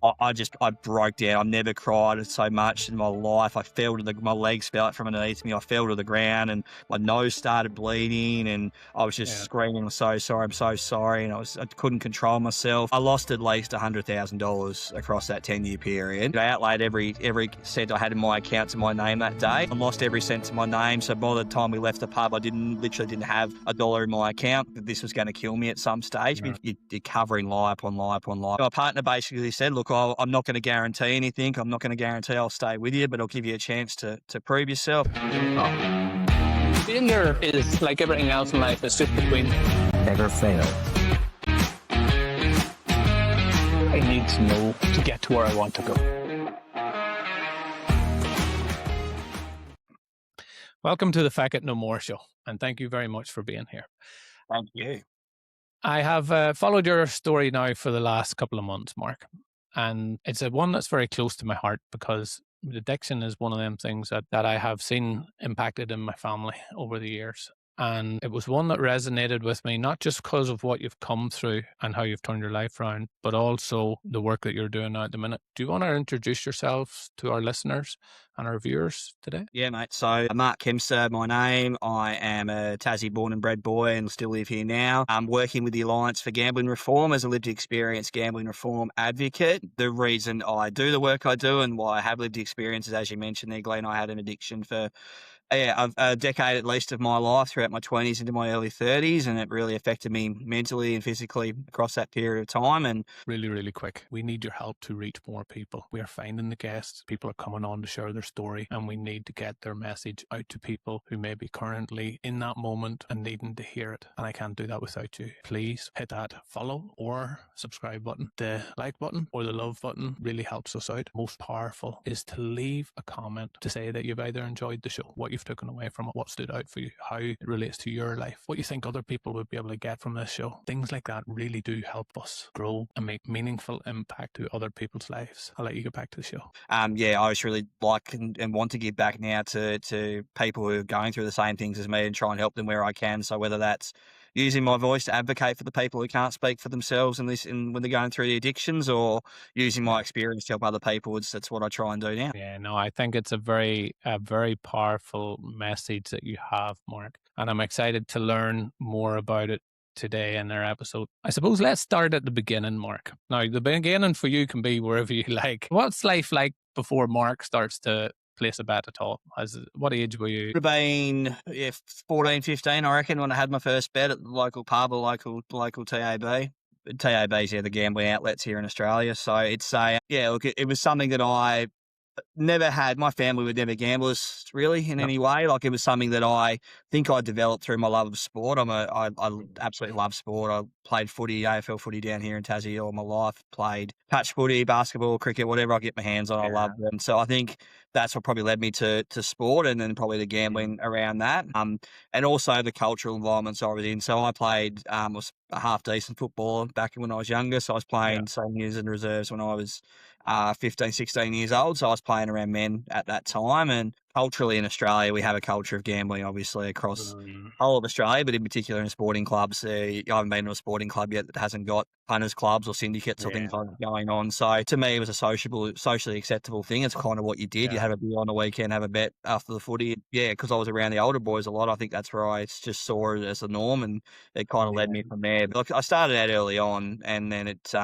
I broke down. I've never cried so much in my life. I fell to my legs fell out from underneath me. I fell to the ground and my nose started bleeding and I was just Yeah. screaming, I'm so sorry, I'm so sorry. And I couldn't control myself. I lost at least $100,000 across that 10-year period. I outlaid every cent I had in my account to my name that day. I lost every cent to my name. So by the time we left the pub, I literally didn't have $1 in my account. This was going to kill me at some stage. Yeah. You're covering lie upon lie upon lie. My partner basically said, look, I'm not going to guarantee anything. I'm not going to guarantee I'll stay with you, but I'll give you a chance to prove yourself. Failure is like everything else in life. It's just between Never fail. I need to know to get to where I want to go. Welcome to the Feck It No More show, and thank you very much for being here. Thank you. I have followed your story now for the last couple of months, Mark, and it's one that's very close to my heart because addiction is one of them things that I have seen impacted in my family over the years. And it was one that resonated with me, not just because of what you've come through and how you've turned your life around, but also the work that you're doing now at the minute. Do you want to introduce yourself to our listeners and our viewers today? Yeah, mate. So I'm Mark Kempster, my name. I am a Tassie born and bred boy and still live here now. I'm working with the Alliance for Gambling Reform as a lived experience gambling reform advocate. The reason I do the work I do and why I have lived experiences, as you mentioned there, Glenn, I had an addiction for a decade at least of my life throughout my 20s into my early 30s, and it really affected me mentally and physically across that period of time. And really, really quick, we need your help to reach more people. We are finding the guests. People are coming on to share their story, and we need to get their message out to people who may be currently in that moment and needing to hear it. And I can't do that without you. Please hit that follow or subscribe button. The like button or the love button really helps us out. Most powerful is to leave a comment to say that you've either enjoyed the show, what you've taken away from it, what stood out for you, how it relates to your life, what you think other people would be able to get from this show. Things like that really do help us grow and make meaningful impact to other people's lives. I'll let you get back to the show. I just really like and want to give back now to people who are going through the same things as me and try and help them where I can. So whether that's using my voice to advocate for the people who can't speak for themselves and when they're going through the addictions, or using my experience to help other people, that's what I try and do now. Yeah, no, I think it's a very powerful message that you have, Mark, and I'm excited to learn more about it today in our episode. I suppose let's start at the beginning, Mark. Now, the beginning for you can be wherever you like. What's life like before Mark starts to place a bet at all? What age were you? Would have been 14, 15, I reckon, when I had my first bet at the local pub or local TAB. TAB's the gambling outlets here in Australia. So it's it was something that I never had. My family were never gamblers really in any way. Like, it was something that I think I developed through my love of sport. I absolutely love sport. I played footy, AFL footy down here in Tassie all my life. Played touch footy, basketball, cricket, whatever I get my hands on, I love them. So I think that's what probably led me to sport, and then probably the gambling around that. And also the cultural environments I was in. So I played, was a half decent footballer back when I was younger. So I was playing seniors and reserves when I was 15, 16 years old. So I was playing around men at that time. And culturally in Australia, we have a culture of gambling, obviously, across whole of Australia, but in particular in sporting clubs. I haven't been to a sporting club yet that hasn't got punters clubs or syndicates or things like that going on. So to me, it was a socially acceptable thing. It's kind of what you did. You have a beer on the weekend, have a bet after the footy. Yeah, because I was around the older boys a lot. I think that's where I just saw it as a norm, and it kind of led me from there. But I started out early on, and then it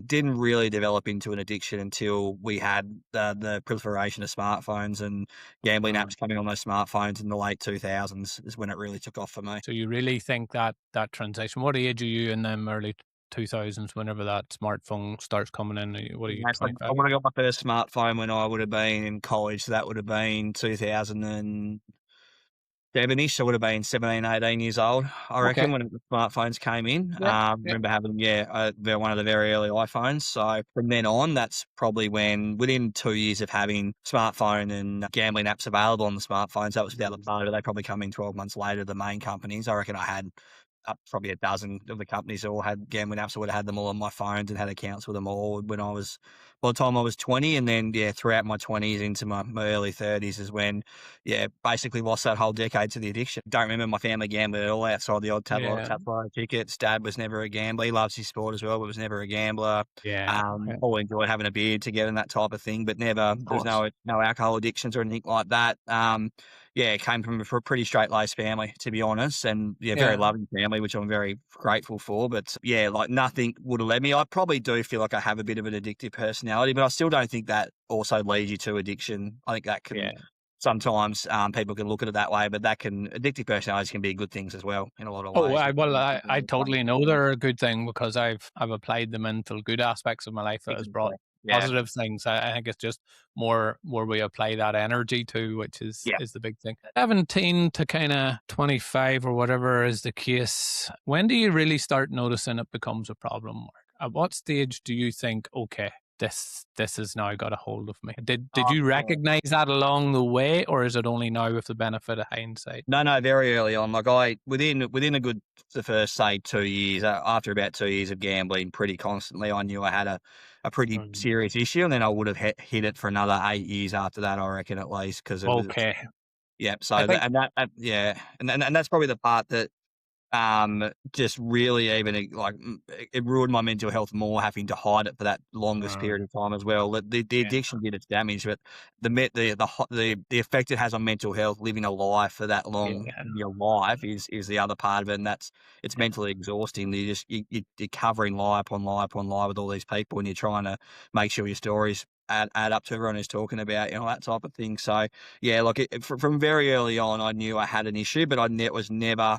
didn't really develop into an addiction until we had the proliferation of smartphones and gambling apps coming on those smartphones in the late 2000s is when it really took off for me. So you really think that transition, what age are you in them early 2000s, whenever that smartphone starts coming in? What are you, 25? I would have got my first smartphone when I would have been in college. So that would have been 2007-ish. I would have been 17, 18 years old, I reckon, when the smartphones came in. I remember having, one of the very early iPhones. So from then on, that's probably when, within 2 years of having smartphone and gambling apps available on the smartphones, that was without the data. They probably come in 12 months later, the main companies. I reckon I had up probably a dozen of the companies all had gambling apps. I would have had them all on my phones and had accounts with them all by the time I was 20. And then, throughout my 20s into my early 30s is when, basically lost that whole decade to the addiction. Don't remember my family gambling at all outside the odd Yeah. tap lotto tickets. Dad was never a gambler. He loves his sport as well, but was never a gambler. Yeah. All enjoyed having a beer together and that type of thing, but never, Of there was course. no alcohol addictions or anything like that. It came from a pretty straight-laced family, to be honest, and very Yeah. loving family, which I'm very grateful for. But like nothing would have led me. I probably do feel like I have a bit of an addictive personality, but I still don't think that also leads you to addiction. I think that can sometimes people can look at it that way, but addictive personalities can be good things as well in a lot of Oh, ways. I totally know they're a good thing because I've applied them into good aspects of my life that has brought Exactly. Yeah. positive things. I think it's just more where we apply that energy to, which is the big thing. 17 to kind of 25 or whatever is the case. When do you really start noticing it becomes a problem, Mark? At what stage do you think, okay, this has now got a hold of me? Did you recognize that along the way, or is it only now with the benefit of hindsight? No, very early on. Like within the first, say, 2 years, after about 2 years of gambling pretty constantly, I knew I had a pretty serious issue, and then I would have hit it for another 8 years after that, I reckon, at least, because it was, Okay. so I think, and that's probably the part that just really even it ruined my mental health more, having to hide it for that longest period of time as well. The addiction did its damage, but the effect it has on mental health, living a life for that long in your life is the other part of it, and it's mentally exhausting. You're covering lie upon lie upon lie with all these people, and you're trying to make sure your stories add up to everyone who's talking about, that type of thing. So from very early on, I knew I had an issue, but was never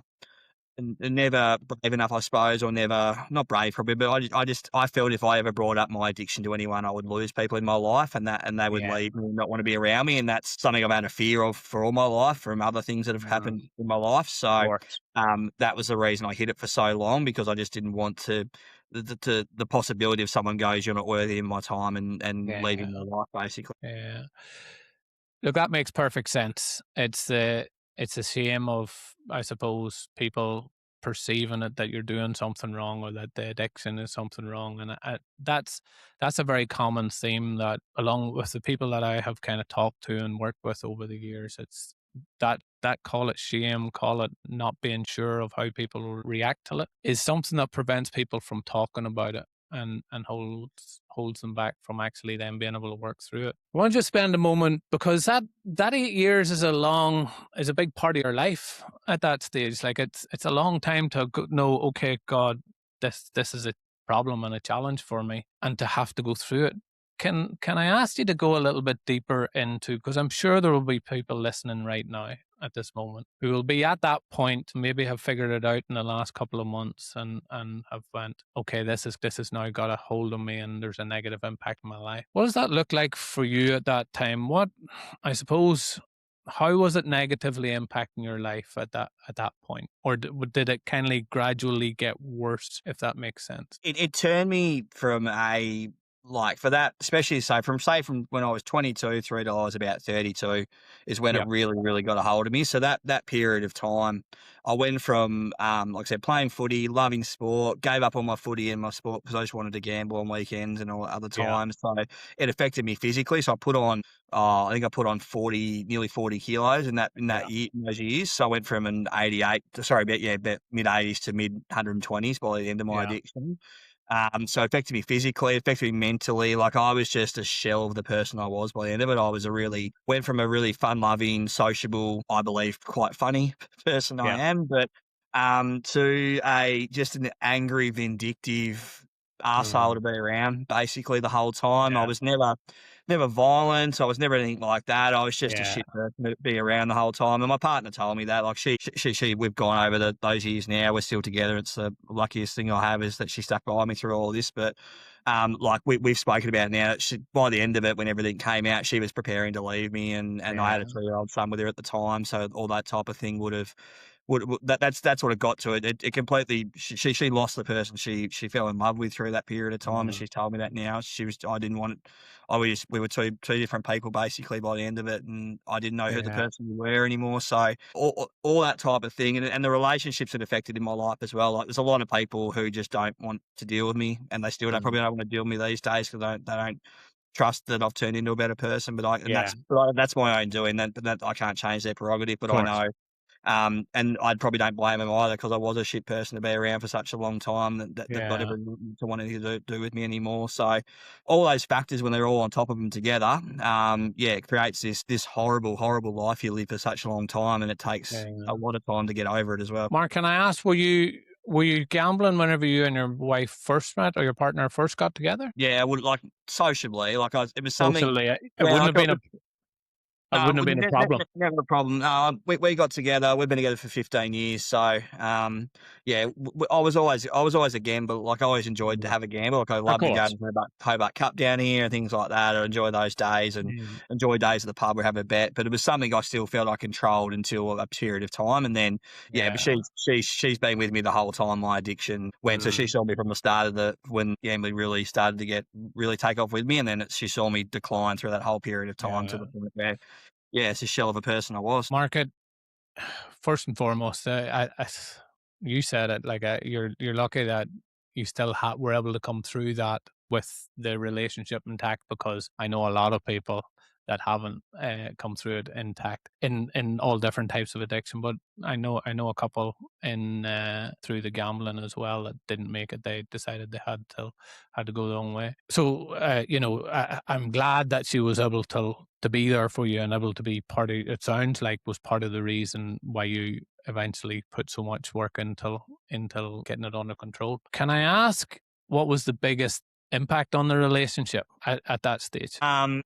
brave enough, I suppose, or never, not brave probably, but I felt if I ever brought up my addiction to anyone, I would lose people in my life, and they would leave me and not want to be around me. And that's something I've had a fear of for all my life from other things that have happened in my life. So, that was the reason I hid it for so long, because I just didn't want the possibility of someone goes, "You're not worthy of my time," and leaving my life, basically. Yeah. Look, that makes perfect sense. It's a shame of, I suppose, people perceiving it that you're doing something wrong or that the addiction is something wrong, and that's a very common theme that, along with the people that I have kind of talked to and worked with over the years, it's that call it shame, call it not being sure of how people will react to it, is something that prevents people from talking about it and holds them back from actually then being able to work through it. I want to just spend a moment, because that 8 years is a big part of your life at that stage. Like it's a long time to know, okay, God, this is a problem and a challenge for me, and to have to go through it. Can I ask you to go a little bit deeper into, because I'm sure there will be people listening right now at this moment who will be at that point, maybe have figured it out in the last couple of months and have went, okay, this has now got a hold of me and there's a negative impact in my life. What does that look like for you at that time? How was it negatively impacting your life at that point? Or did it kind of gradually get worse, if that makes sense? It turned me from for that, especially from when I was 22 through to I was about 32 is when it really, really got a hold of me. So that period of time, I went from, like I said, playing footy, loving sport, gave up on my footy and my sport because I just wanted to gamble on weekends and all other times. So it affected me physically. So I put on, I think I put on nearly 40 kilos in those years. So I went from about mid 80s to mid 120s by the end of my addiction. So it affected me physically, it affected me mentally. Like I was just a shell of the person I was by the end of it. I was went from a really fun-loving, sociable, I believe quite funny person I am, but to just an angry, vindictive arsehole to be around basically the whole time. I was never violent. I was never anything like that. I was just a shit person to be around the whole time. And my partner told me that. Like we've gone over those years now. We're still together. It's the luckiest thing I have is that she stuck by me through all of this. But we've spoken about now, by the end of it, when everything came out, she was preparing to leave me, and I had a 3-year-old son with her at the time. So all that type of thing would have that's what it got to it. It completely she lost the person she fell in love with through that period of time, and she's told me that now. I didn't want it. We were two different people basically by the end of it, and I didn't know who the Yeah. person we were anymore. So all that type of thing, and the relationships it affected in my life as well. Like there's a lot of people who just don't want to deal with me, and they still probably don't want to deal with me these days because they don't trust that I've turned into a better person. Yeah. That's my own doing. That I can't change their prerogative, Of but I course. know. And I probably don't blame him either because I was a shit person to be around for such a long time that they've got Yeah. everything to want anything to do with me anymore. So all those factors, when they're all on top of them together, it creates this horrible, horrible life you live for such a long time, and it takes Yeah. a lot of time to get over it as well. Mark, can I ask, were you gambling whenever you and your wife first met or your partner first got together? Yeah, I would like sociably, it was something. Socially, it Yeah, wouldn't have been it No, wouldn't have been a problem. never a problem. We got together. We've been together for 15 years. So, I was always a gambler. Like I always enjoyed to have a gamble. Like I Of loved to go to course. the Hobart Cup down here and things like that. I enjoy those days and enjoy days at the pub where have a bet. But it was something I still felt I controlled until a period of time. And then, but she's been with me the whole time my addiction went. So she saw me from the start of when gambling really started to really take off with me. And then she saw me decline through that whole period of time to the point where, it's a shell of a person I was. Mark, first and foremost, you said it, like you're lucky that you still were able to come through that with the relationship intact, because I know a lot of people that haven't come through it intact in all different types of addiction. But I know a couple through the gambling as well that didn't make it. They decided they had to go their own way. So I'm glad that she was able to be there for you and able to be part of. It sounds like was part of the reason why you eventually put so much work into getting it under control. Can I ask, what was the biggest impact on the relationship at that stage?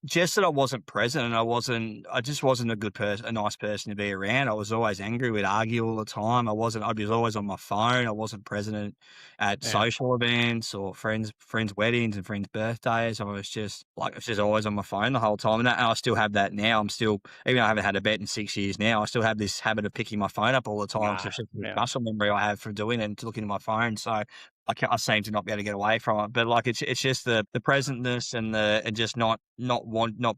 Just that I wasn't present, and I just wasn't a nice person to be around. I was always angry. We'd argue all the time. I was always on my phone. I wasn't present at social events or friends' weddings and friends' birthdays. I was just always on my phone the whole time. And I still have that now. Even though I haven't had a bet in 6 years now, I still have this habit of picking my phone up all the time. It's just a muscle memory I have from doing it and to looking at my phone. So I seem to not be able to get away from it, but it's just the presentness and just not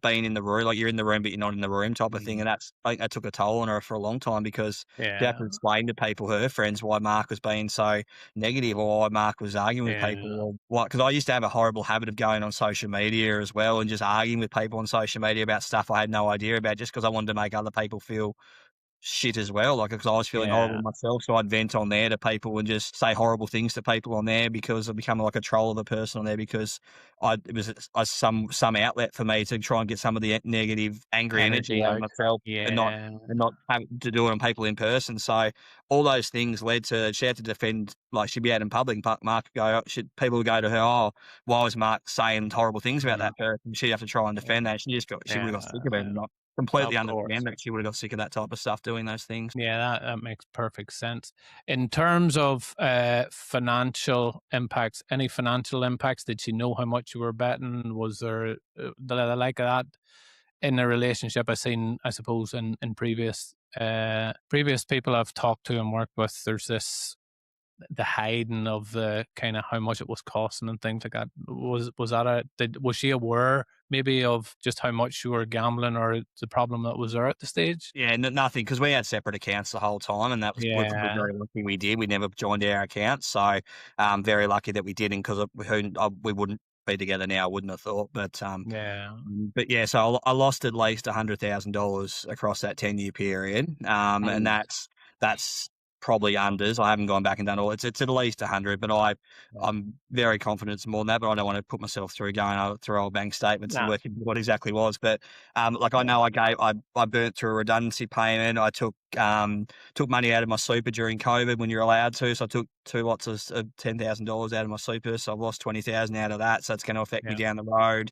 being in the room. Like you're in the room, but you're not in the room type of thing. And I think that took a toll on her for a long time because she had to explain to people, her friends, why Mark was being so negative or why Mark was arguing with people. Or what? Because I used to have a horrible habit of going on social media as well and just arguing with people on social media about stuff I had no idea about, just because I wanted to make other people feel shit as well, because I was feeling horrible myself, so I'd vent on there to people and just say horrible things to people on there because I'd become like a troll of a person on there because it was some outlet for me to try and get some of the negative, angry energy out of myself and not have to do it on people in person. So all those things led to she had to defend, like she'd be out in public and Mark would go, people would go to her, oh, why was Mark saying horrible things about that person? She'd have to try and defend that. She would have got sick of it and not completely understand that she would have got sick of that type of stuff doing those things. Yeah, that makes perfect sense. In terms of financial impacts, any financial impacts? Did she know how much you were betting? Was there the like that in a relationship? I've seen, I suppose, in previous people I've talked to and worked with, there's the hiding of the kind of how much it was costing and things like that. Was she aware maybe of just how much you were gambling or the problem that was there at the stage? Yeah, nothing, because we had separate accounts the whole time, and that was we're very lucky we did. We never joined our accounts, so very lucky that we didn't, because we wouldn't be together now. I wouldn't have thought, but so I lost at least $100,000 across that 10-year period, and that's probably unders. I haven't gone back and done all. It's at least 100, but I'm very confident it's more than that. But I don't want to put myself through going through old bank statements and working what exactly was. But I know I burnt through a redundancy payment. I took money out of my super during COVID when you're allowed to. So I took 2 lots of $10,000 out of my super. So I've lost 20,000 out of that. So it's going to affect me down the road.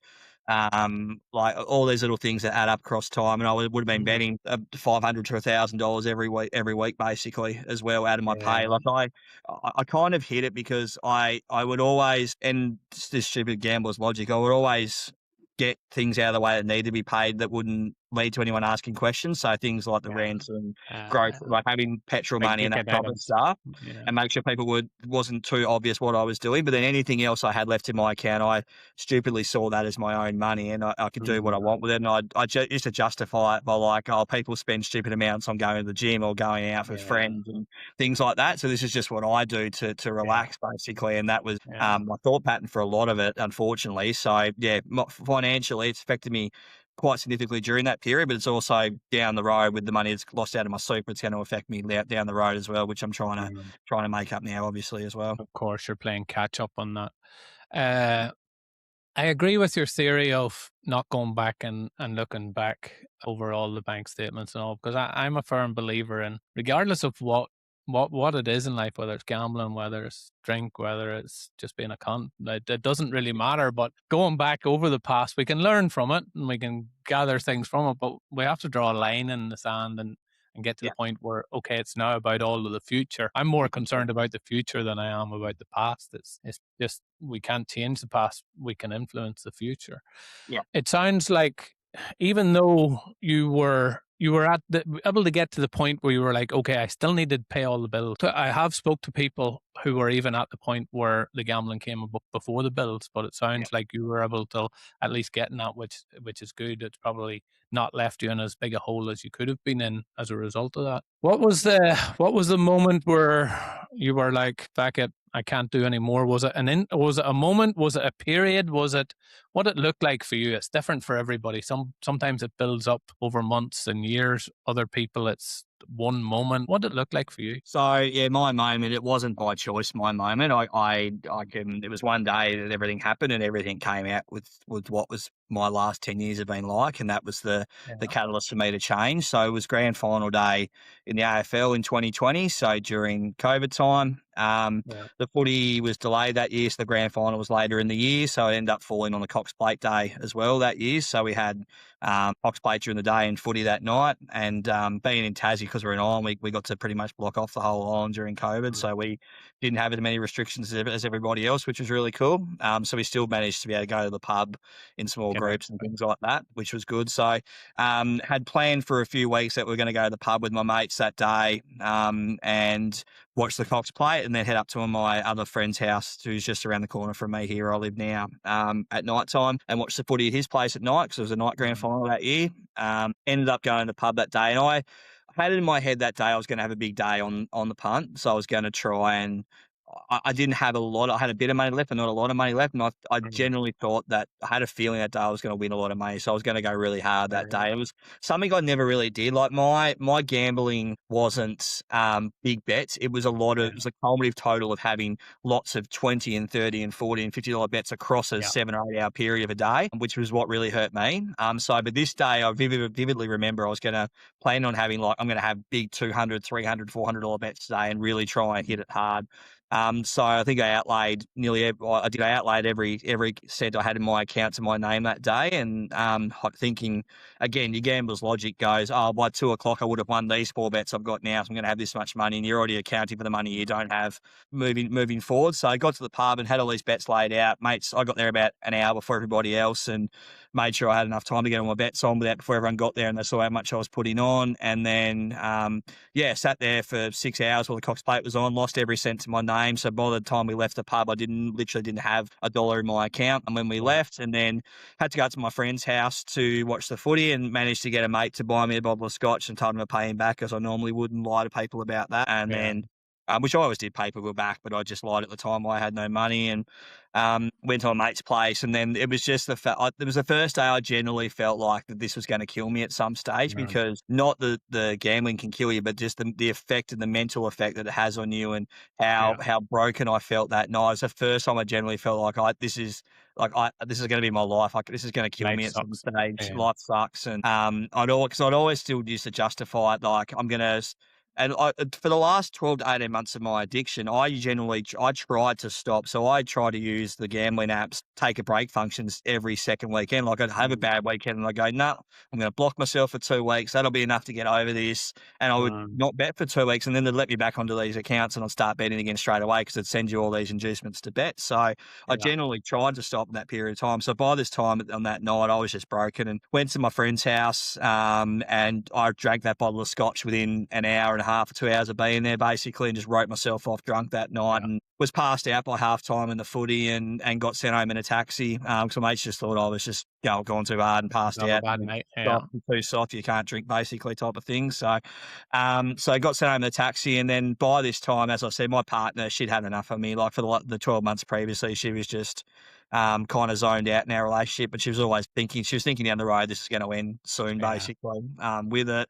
Like all these little things that add up across time, and I would have been betting $500 to $1,000 every week basically as well out of my pay. Like I kind of hit it because I would always, and this stupid gambler's logic, I would always get things out of the way that need to be paid that wouldn't lead to anyone asking questions. So things like the Yeah. rent and growth, like having petrol Big money and that ticket type of items. stuff, Yeah. and make sure people wasn't too obvious what I was doing. But then anything else I had left in my account, I stupidly saw that as my own money, and I could do what I want with it. And I used to justify it by like, oh, people spend stupid amounts on going to the gym or going out with Yeah. friends and things like that. So this is just what I do to relax, basically. And that was my thought pattern for a lot of it, unfortunately. So yeah, financially, it's affected me quite significantly during that period, but it's also down the road with the money that's lost out of my super. It's going to affect me down the road as well, which I'm trying to make up now, obviously, as well. Of course, you're playing catch up on that. I agree with your theory of not going back and looking back over all the bank statements and all, because I'm a firm believer in, regardless of what it is in life, whether it's gambling, whether it's drink, whether it's just being a cunt, it doesn't really matter. But going back over the past, we can learn from it and we can gather things from it, but we have to draw a line in the sand and get to the point where, okay, it's now about all of the future. I'm more concerned about the future than I am about the past. It's just, we can't change the past. We can influence the future. Yeah. It sounds like even though you were able to get to the point where you were like, okay, I still need to pay all the bills. So I have spoke to people who were even at the point where the gambling came before the bills, but it sounds like you were able to at least get in that, which is good. It's probably not left you in as big a hole as you could have been in as a result of that. What was the moment where you were like, "Feck it, I can't do anymore"? Was it was it a moment? Was it a period? Was it what it looked like for you? It's different for everybody. Sometimes it builds up over months and years. Other people, it's one moment. What did it look like for you? So yeah, my moment, it wasn't by choice. My moment, I can. It was one day that everything happened and everything came out with what was my last 10 years have been like, and that was the catalyst for me to change. So it was grand final day in the AFL in 2020. So during COVID time, the footy was delayed that year, so the grand final was later in the year. So it ended up falling on the Cox Plate day as well that year. So we had Cox Plate during the day and footy that night. And being in Tassie, because we're in Ireland, we got to pretty much block off the whole island during COVID. So we didn't have as many restrictions as everybody else, which was really cool. So we still managed to be able to go to the pub in small groups and things like that, which was good. So had planned for a few weeks that we are going to go to the pub with my mates that day and watch the Cox Plate and then head up to my other friend's house who's just around the corner from me here. I live now at night time and watch the footy at his place at night because it was a night grand final that year. Ended up going to the pub that day and I had it in my head that day I was going to have a big day on the punt. So I was going to try and I didn't have a lot. I had a bit of money left, but not a lot of money left. And I generally thought that I had a feeling that day I was going to win a lot of money. So I was going to go really hard that day. It was something I never really did. Like my gambling wasn't big bets. It was it was a cumulative total of having lots of 20 and 30 and 40 and $50 bets across a 7 or 8 hour period of a day, which was what really hurt me. But this day I vividly remember I was going to plan on having I'm going to have big $200, $300, $400 bets today and really try and hit it hard. So I think I outlaid every cent I had in my account to my name that day. And thinking, again, your gambler's logic goes, oh, by 2 o'clock I would have won these 4 bets I've got now, so I'm going to have this much money. And you're already accounting for the money you don't have moving forward. So I got to the pub and had all these bets laid out. Mates, I got there about an hour before everybody else and made sure I had enough time to get all my bets on without before everyone got there and they saw how much I was putting on. And then, sat there for 6 hours while the Cox Plate was on, lost every cent to my name. So by the time we left the pub, I literally didn't have $1 in my account. And when we left, and then had to go to my friend's house to watch the footy and managed to get a mate to buy me a bottle of scotch and told him to pay him back, as I normally wouldn't lie to people about that. And then, which I always did pay people back, but I just lied at the time. I had no money and went to a mate's place. And then it was just it was the first day I generally felt like that this was going to kill me at some stage because not the gambling can kill you, but just the effect and the mental effect that it has on you and how broken I felt that night. It was the first time I generally felt like this is going to be my life. Like this is going to kill me at some stage. Life sucks. And I'd always still used to justify it. Like I'm going to And for the last 12 to 18 months of my addiction, I tried to stop. So I try to use the gambling apps, take a break functions every second weekend. Like I'd have a bad weekend and I go, no, I'm going to block myself for 2 weeks. That'll be enough to get over this. And I would not bet for 2 weeks, and then they'd let me back onto these accounts and I'd start betting again straight away because it sends you all these inducements to bet. So I Yeah. generally tried to stop in that period of time. So by this time on that night, I was just broken and went to my friend's house, and I drank that bottle of scotch within an hour and a half or 2 hours of being there, basically, and just wrote myself off drunk that night, and was passed out by halftime in the footy, and got sent home in a taxi. Because my mates just thought I was just gone too hard and passed Another out. bad night. Yeah. Too soft, you can't drink, basically, type of thing. So, so I got sent home in a taxi, and then by this time, as I said, my partner, she'd had enough of me. Like for the 12 months previously, she was just kind of zoned out in our relationship, but she was always thinking, down the road, this is going to end soon, basically, with it.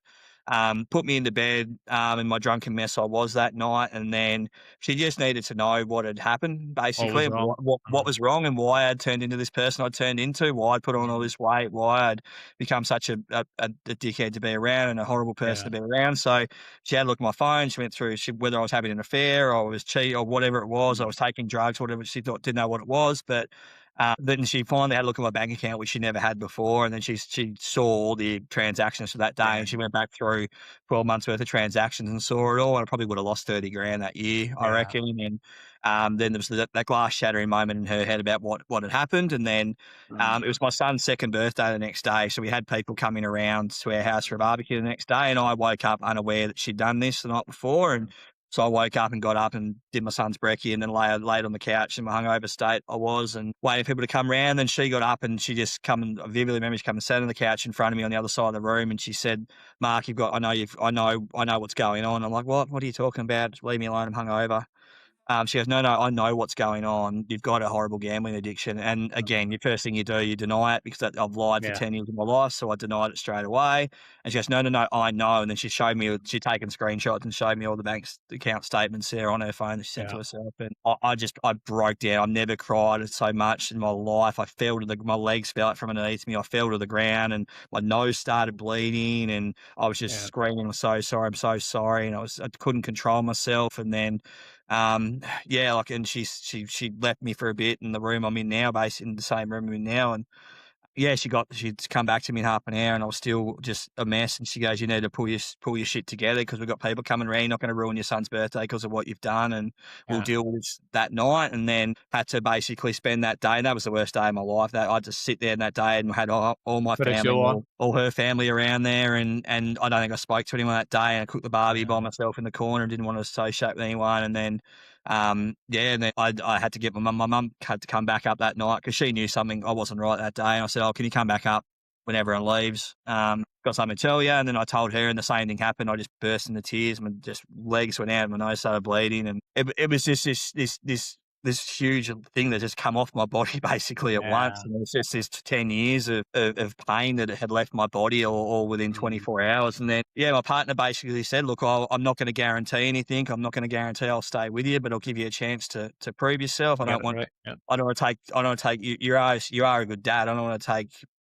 Put me into bed in my drunken mess I was that night, and then she just needed to know what had happened, basically, and wrong? what was wrong, and why I'd turned into this person I'd turned into, why I'd put on all this weight, why I'd become such a dickhead to be around and a horrible person to be around. So she had a look at my phone. She went through whether I was having an affair or I was cheating or whatever it was. I was taking drugs, whatever. She didn't know what it was, but then she finally had a look at my bank account, which she never had before, and then she saw all the transactions for that day, and she went back through 12 months worth of transactions and saw it all, and I probably would have lost 30 grand that year, I reckon. And then there was that glass shattering moment in her head about what had happened, and then it was my son's second birthday the next day, so we had people coming around to our house for a barbecue the next day, and I woke up unaware that she'd done this the night before, and so I woke up and got up and did my son's brekkie, and then laid on the couch in my hungover state I was, and waiting for people to come round. Then she got up and she just I vividly remember she come and sat on the couch in front of me on the other side of the room, and she said, "Mark, I know what's going on." I'm like, "What? What are you talking about? Just leave me alone. I'm hungover." She goes, no, I know what's going on. You've got a horrible gambling addiction. And again, the first thing you do, you deny it, because I've lied for 10 years of my life. So I denied it straight away. And she goes, no, I know. And then she'd taken screenshots and showed me all the bank account statements there on her phone that she sent to herself. And I broke down. I've never cried so much in my life. My legs fell out from underneath me. I fell to the ground and my nose started bleeding. And I was just screaming, I'm so sorry. I'm so sorry. And I couldn't control myself. And then, and she left me for a bit in the room I'm in now, basically in the same room I'm in now, and she'd come back to me in half an hour, and I was still just a mess. And she goes, "You need to pull your shit together, because we've got people coming around. You're not going to ruin your son's birthday because of what you've done, and we'll deal with this that night." And then had to basically spend that day, and that was the worst day of my life. That I just sit there in that day and had all my family, all her family around there, and I don't think I spoke to anyone that day. And I cooked the barbie by myself in the corner and didn't want to associate with anyone. And then and then I had to get my mum had to come back up that night because she knew something I wasn't right that day. And I said, "Oh, can you come back up when everyone leaves? Got something to tell you." And then I told her, and the same thing happened. I just burst into tears. My just legs went out, my nose started bleeding, and it was just this huge thing that just come off my body basically at once. And it was just this 10 years of pain that had left my body all within 24 hours. And then, my partner basically said, "Look, I'm not going to guarantee anything. I'm not going to guarantee I'll stay with you, but I'll give you a chance to prove yourself. I don't want to take you. You are a good dad. I don't want to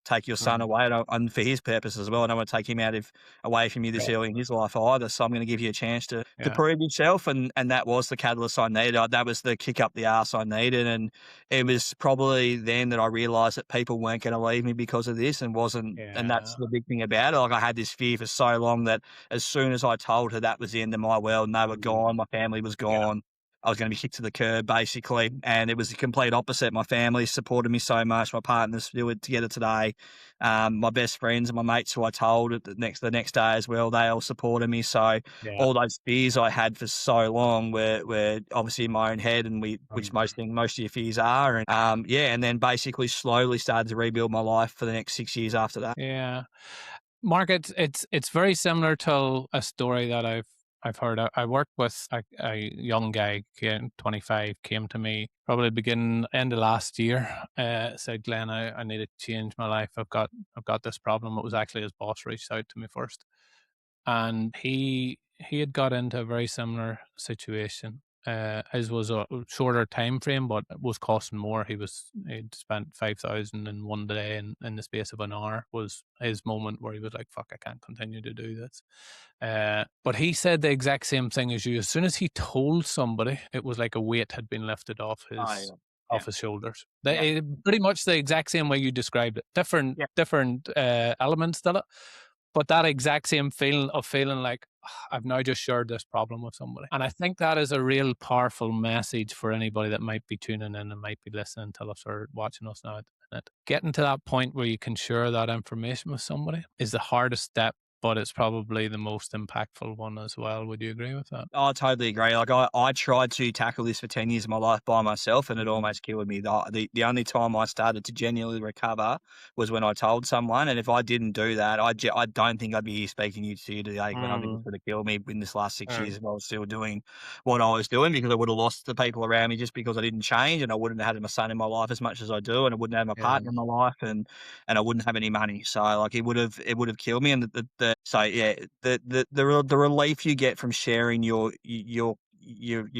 take your son away. And for his purpose as well, I don't want to take him away from you this early in his life either. So I'm going to give you a chance to prove yourself." And that was the catalyst I needed. That was the kick up the arse I needed. And it was probably then that I realized that people weren't going to leave me because of this, and wasn't. And that's the big thing about it. Like, I had this fear for so long that as soon as I told her that was the end of my world and they were gone, my family was gone, I was going to be kicked to the curb, basically. And it was the complete opposite. My family supported me so much. My partner's still together today. My best friends and my mates who I told the next day as well, they all supported me. So all those fears I had for so long were obviously in my own head, and which most of your fears are. And and then basically slowly started to rebuild my life for the next 6 years after that. Yeah. Mark, it's very similar to a story that I've heard. I worked with a young guy, 25, came to me probably end of last year. Said, "Glenn, I need to change my life. I've got this problem." It was actually his boss reached out to me first, and he had got into a very similar situation. His was a shorter time frame, but it was costing more. He'd spent 5,000 in one day, in the space of an hour was his moment where he was like, "Fuck, I can't continue to do this." But he said the exact same thing as you. As soon as he told somebody, it was like a weight had been lifted off Oh, his yeah. Yeah. shoulders. Yeah. Pretty much the exact same way you described it. Yeah. Different elements to it, but that exact same feeling of feeling like, I've now just shared this problem with somebody. And I think that is a real powerful message for anybody that might be tuning in and might be listening to us or watching us now at the minute. Getting to that point where you can share that information with somebody is the hardest step, but it's probably the most impactful one as well. Would you agree with that? I totally agree. Like I tried to tackle this for 10 years of my life by myself and it almost killed me. The only time I started to genuinely recover was when I told someone. And if I didn't do that, I don't think I'd be here speaking to you today. When I think it's Mm, going to kill me in this last 6 years mm, if I was still doing what I was doing, because I would have lost the people around me just because I didn't change, and I wouldn't have had my son in my life as much as I do, and I wouldn't have my yeah, partner in my life, and I wouldn't have any money. So like it would have killed me. And so yeah, the relief you get from sharing your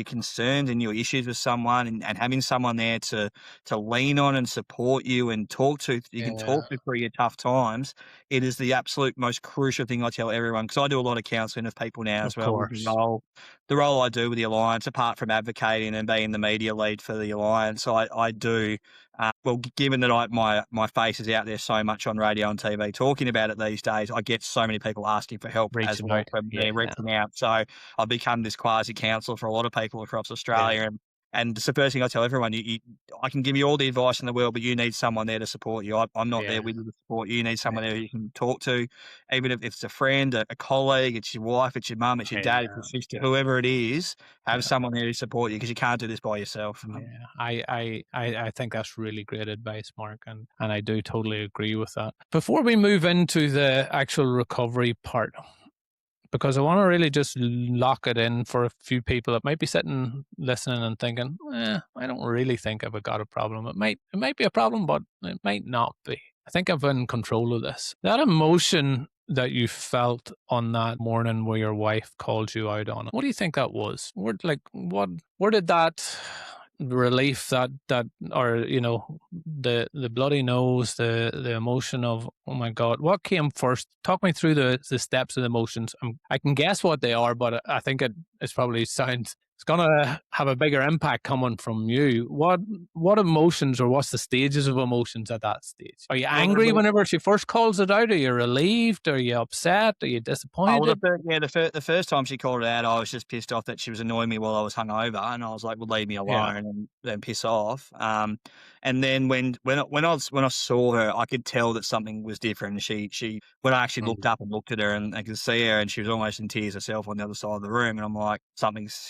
concerns and your issues with someone, and having someone there to lean on and support you and talk to, you can yeah, talk to through your tough times. It is the absolute most crucial thing I tell everyone, because I do a lot of counselling of people now as of well with the course. role I do with the Alliance, apart from advocating and being the media lead for the Alliance. I do well, given that my face is out there so much on radio and TV talking about it these days, I get so many people asking for help as Reaching well out. from Yeah, me, reaching out. So I've become this quasi counsellor for a lot of people across yeah, Australia, and it's the first thing I tell everyone: I can give you all the advice in the world, but you need someone there to support you. I'm not yeah, there with you to support you. You need yeah, someone there you can talk to, even if it's a friend, a colleague, it's your wife, it's your mum, it's your dad, it's your yeah, sister, whoever it is. Have yeah. someone there to support you, because you can't do this by yourself. Yeah, I think that's really great advice, Mark, and I do totally agree with that. Before we move into the actual recovery part, because I want to really just lock it in for a few people that might be sitting listening and thinking, I don't really think I've got a problem. It might be a problem, but it might not be. I think I'm in control of this. That emotion that you felt on that morning where your wife called you out on it, what do you think that was? Where did that relief, that or the bloody nose, the emotion of, oh my god, what came first? Talk me through the steps of the emotions. I can guess what they are, but I think it's probably sounds, it's gonna have a bigger impact coming from you. What emotions, or what's the stages of emotions at that stage? Are you angry Well, whenever she first calls it out? Are you relieved? Are you upset? Are you oh, well, disappointed? the first time she called it out, I was just pissed off that she was annoying me while I was hungover, and I was like, "Well, leave me Yeah. alone," and then piss off. And then when I saw her, I could tell that something was different. And she when I actually looked Mm, up and looked at her, and I could see her, and she was almost in tears herself on the other side of the room, and I'm like,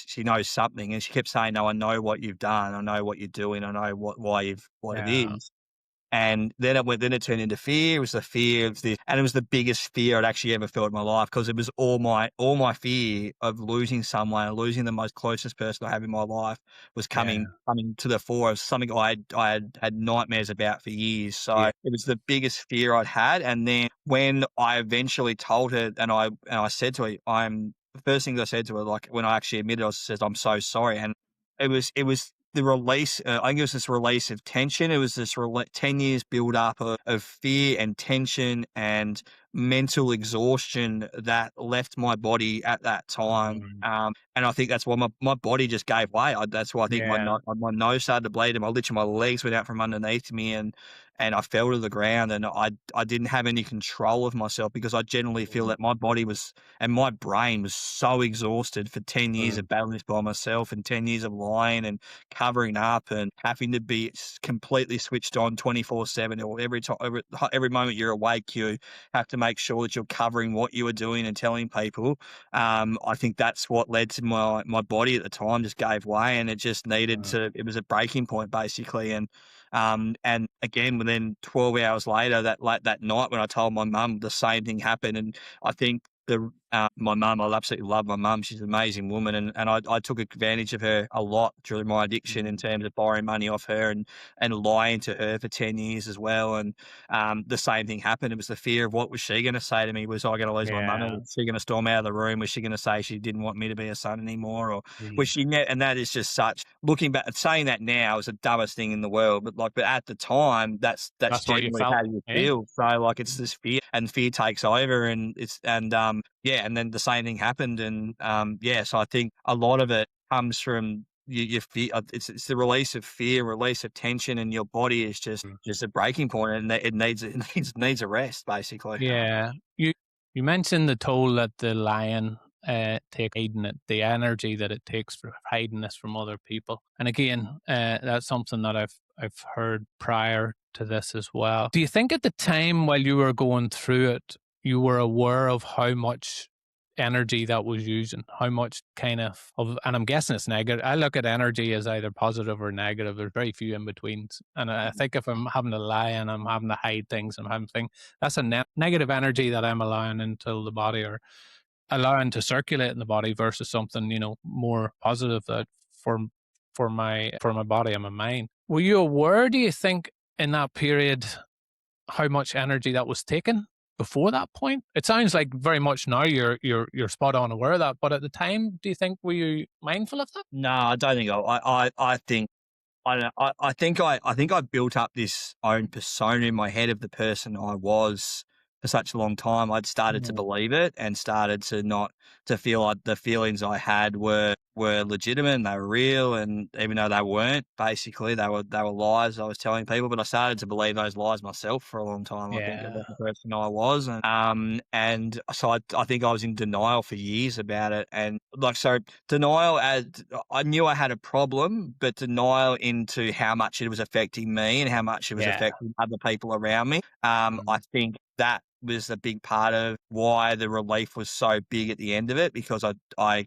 she knows something, and she kept saying, "No, I know what you've done. I know what you're doing. I know what it yeah. is." And then it turned into fear. It was the fear of this, and it was the biggest fear I'd actually ever felt in my life, because it was all my fear of losing someone, losing the most closest person I have in my life, was Yeah. coming to the fore of something I had nightmares about for years. So Yeah. it was the biggest fear I'd had. And then when I eventually told her, and I said to her, the first things I said to her, like when I actually admitted, I said, "I'm so sorry," and it was the release. I think it was this release of tension. It was this 10 years build up of fear and tension and mental exhaustion that left my body at that time. Mm, And I think that's why my body just gave way. That's why I think yeah. my nose started to bleed, and my legs went out from underneath me, and I fell to the ground, and I didn't have any control of myself, because I generally feel Mm, that my body was, and my brain was so exhausted for 10 years mm, of battling this by myself, and 10 years of lying and covering up and having to be completely switched on 24/7, or every time, every moment you're awake, you have to make sure that you're covering what you are doing and telling people. I think that's what led to my body at the time just gave way, and it just needed mm, to. It was a breaking point basically, and again, within 12 hours later, that night when I told my mum, the same thing happened, and I think My mum, I absolutely love my mum. She's an amazing woman, and I took advantage of her a lot during my addiction in terms of borrowing money off her and lying to her for 10 years as well. And the same thing happened. It was the fear of what was she going to say to me? Was I going to lose my money? Yeah. Was she going to storm out of the room? Was she going to say she didn't want me to be a son anymore? Or was Mm. she? And that is just such. Looking back, saying that now is the dumbest thing in the world. But at the time, that's That's what you genuinely felt, how you eh? feel. So like it's this fear, and fear takes over, and yeah, and then the same thing happened, and yeah, so I think a lot of it comes from your fear. It's the release of fear, release of tension, and your body is just a breaking point, and it needs a rest, basically. Yeah. You mentioned the toll that the lion take hiding it, the energy that it takes for hiding this from other people. And again, that's something that I've heard prior to this as well. Do you think at the time while you were going through it, you were aware of how much energy that was using, how much kind of, and I'm guessing it's negative. I look at energy as either positive or negative. There's very few in betweens. And I think if I'm having to lie and I'm having to hide things, I'm having things, that's a negative energy that I'm allowing into the body or allowing to circulate in the body versus something, more positive that for my body and my mind. Were you aware, do you think, in that period how much energy that was taken before that point? It sounds like very much now you're spot on aware of that, but at the time, do you think were you mindful of that? No, I don't think I think I don't know. I think I built up this own persona in my head of the person I was for such a long time. I'd started to Mm. believe it and started to not to feel like the feelings I had were legitimate and they were real. And even though they weren't, basically they were lies I was telling people. But I started to believe those lies myself for a long time. I think Yeah. about the person I was, and so I think I was in denial for years about it. And like so, denial as I knew I had a problem, but denial into how much it was affecting me and how much it was Yeah. affecting other people around me. I Mhm. think that was a big part of why the relief was so big at the end of it, because I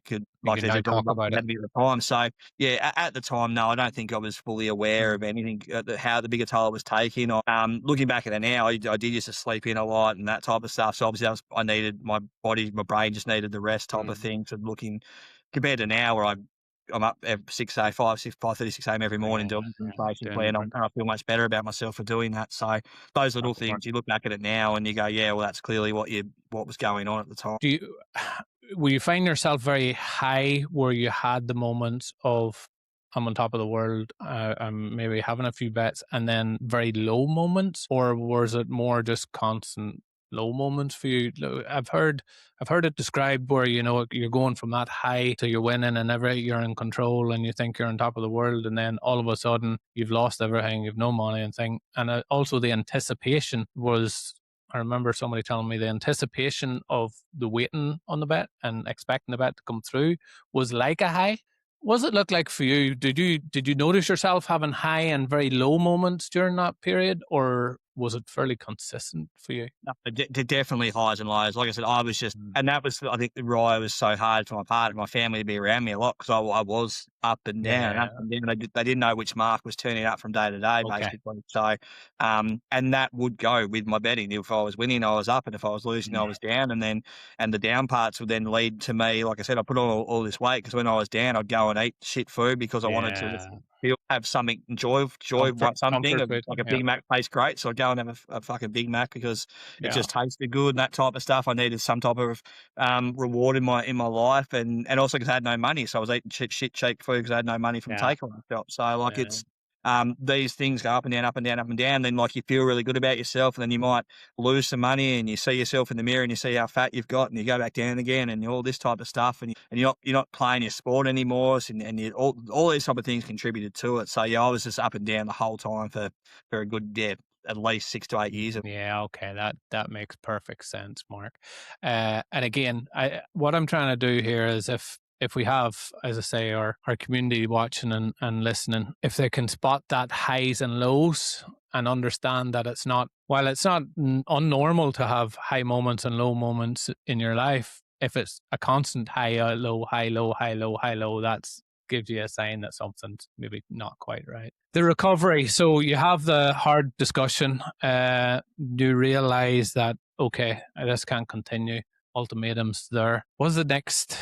could, You like can I said, now it was talk about it. at the time. So yeah, at the time, no, I don't think I was fully aware of Mm. anything, how the bigger toll it was taking. Or looking back at it now, I did used to sleep in a lot and that type of stuff. So obviously, I needed my body, my brain just needed the rest type of Mm. thing. So looking compared to now, where I'm up at 5:30, 6 a.m. every morning Yeah. doing things Yeah. Doing basically, and different. I feel much better about myself for doing that. So those little That's smart. things, you look back at it now and you go, yeah, well, that's clearly what was going on at the time. Do you will you find yourself very high where you had the moments of I'm on top of the world, I'm maybe having a few bets, and then very low moments, or was it more just constant low moments for you? I've heard it described where you're going from that high to you're winning and you're in control and you think you're on top of the world, and then all of a sudden you've lost everything, you've no money and thing, and also the anticipation was. I remember somebody telling me the anticipation of the waiting on the bet and expecting the bet to come through was like a high. Was it look like for you? Did you notice yourself having high and very low moments during that period, or was it fairly consistent for you? No, definitely highs and lows. Like I said, I was just, Mm. and that was, I think, why it was so hard for my partner, my family to be around me a lot, because I was up and down and up Yeah. and down. They didn't know which mark was turning up from day to day, Okay. basically. So, and that would go with my betting. If I was winning, I was up, and if I was losing, I Mm. was down. And the down parts would then lead to me. Like I said, I put on all this weight because when I was down, I'd go and eat shit food because I wanted to Yeah. have something Comfort, want something comfort food. like a Yeah. Big Mac tastes great, so I'd go and have a fucking Big Mac because it Yeah. just tasted good and that type of stuff. I needed some type of reward in my life, and also because I had no money, so I was eating shit cheap food because I had no money from Yeah. takeaway shops. So like Yeah. it's these things go up and down, up and down, up and down. Then like you feel really good about yourself, and then you might lose some money, and you see yourself in the mirror, and you see how fat you've got, and you go back down again, and all this type of stuff, and you're not playing your sport anymore, so, and all these type of things contributed to it. So yeah, I was just up and down the whole time for a good at least 6 to 8 years. Yeah, okay, that makes perfect sense, Mark. And again, what I'm trying to do here is if we have, as I say, our community watching and listening, if they can spot that highs and lows and understand that while it's not unnormal to have high moments and low moments in your life, if it's a constant high, low, high, low, high, low, high, low, that's gives you a sign that something's maybe not quite right. The recovery. So you have the hard discussion. You realize that, okay, this can't continue. ultimatums there. What's the next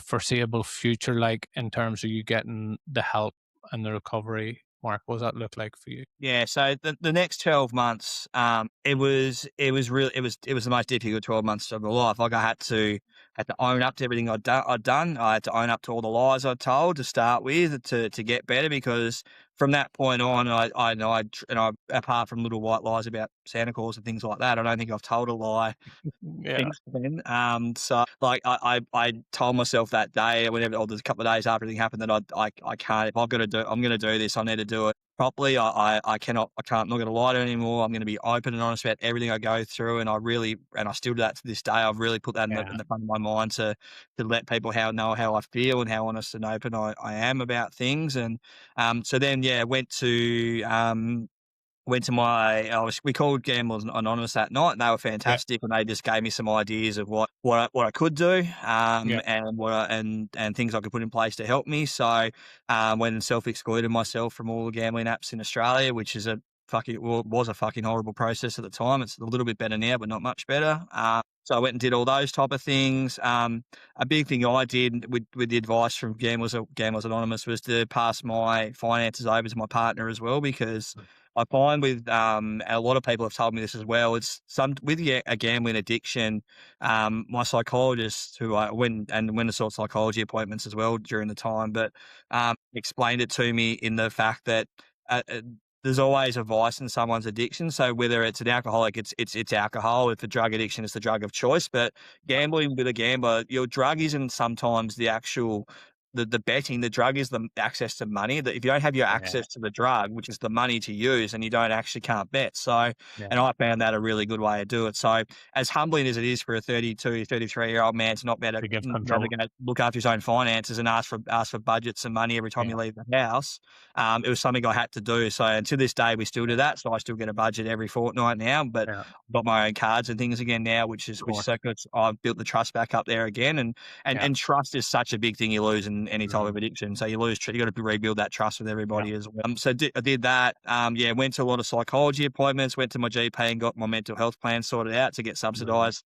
foreseeable future like in terms of you getting the help and the recovery? Mark, what does that look like for you? Yeah, so the next 12 months, it was the most difficult 12 months of my life. Like I had to own up to everything I'd done. I had to own up to all the lies I'd told to start with to get better, because from that point on, I know apart from little white lies about Santa Claus and things like that, I don't think I've told a lie Yeah, since then. So like I told myself that day, whenever, or there's a couple of days after everything happened, that I can't, if I'm gonna do this, I need to do it properly. I cannot, I'm not gonna lie to it anymore. I'm gonna be open and honest about everything I go through, and I still do that to this day. I've really put that in yeah, the front of my mind to let people know how I feel and how honest and open I am about things. And so then yeah, went to we called Gamblers Anonymous that night, and they were yeah, fantastic, and they just gave me some ideas of what I could do, yeah, and and things I could put in place to help me. So, went and self-excluded myself from all the gambling apps in Australia, which is was a fucking horrible process at the time. It's a little bit better now, but not much better. So I went and did all those type of things. A big thing I did with the advice from Gamblers Anonymous was to pass my finances over to my partner as well, because I find with a lot of people have told me this as well. It's with a gambling addiction. My psychologist, who I went to sort of psychology appointments as well during the time, but explained it to me in the fact that uh, uh, there's always a vice in someone's addiction. So whether it's an alcoholic, it's alcohol. If a drug addiction, it's the drug of choice. But gambling with a gambler, your drug isn't sometimes the actual the betting. The drug is the access to money. That if you don't have your yeah, access to the drug, which is the money to use, and you don't actually can't bet. So, yeah. and I found that a really good way to do it. So, as humbling as it is for a 32, 33-year-old man to not be able To to give control. navigate, look after his own finances and ask for budgets and money every time Yeah, you leave the house, it was something I had to do. So, and to this day, we still do yeah, that. So I still get a budget every fortnight now, but yeah. I've got my own cards and things again now, Of which is course. so good. I've built the trust back up there again, and Yeah. trust is such a big thing you lose in any type of Mhm. addiction. So you lose, you got to rebuild that trust with Yeah. everybody as well. So I did that. Yeah, went to a lot of psychology appointments. Went to my GP and got my mental health plan sorted out to get Mhm. subsidised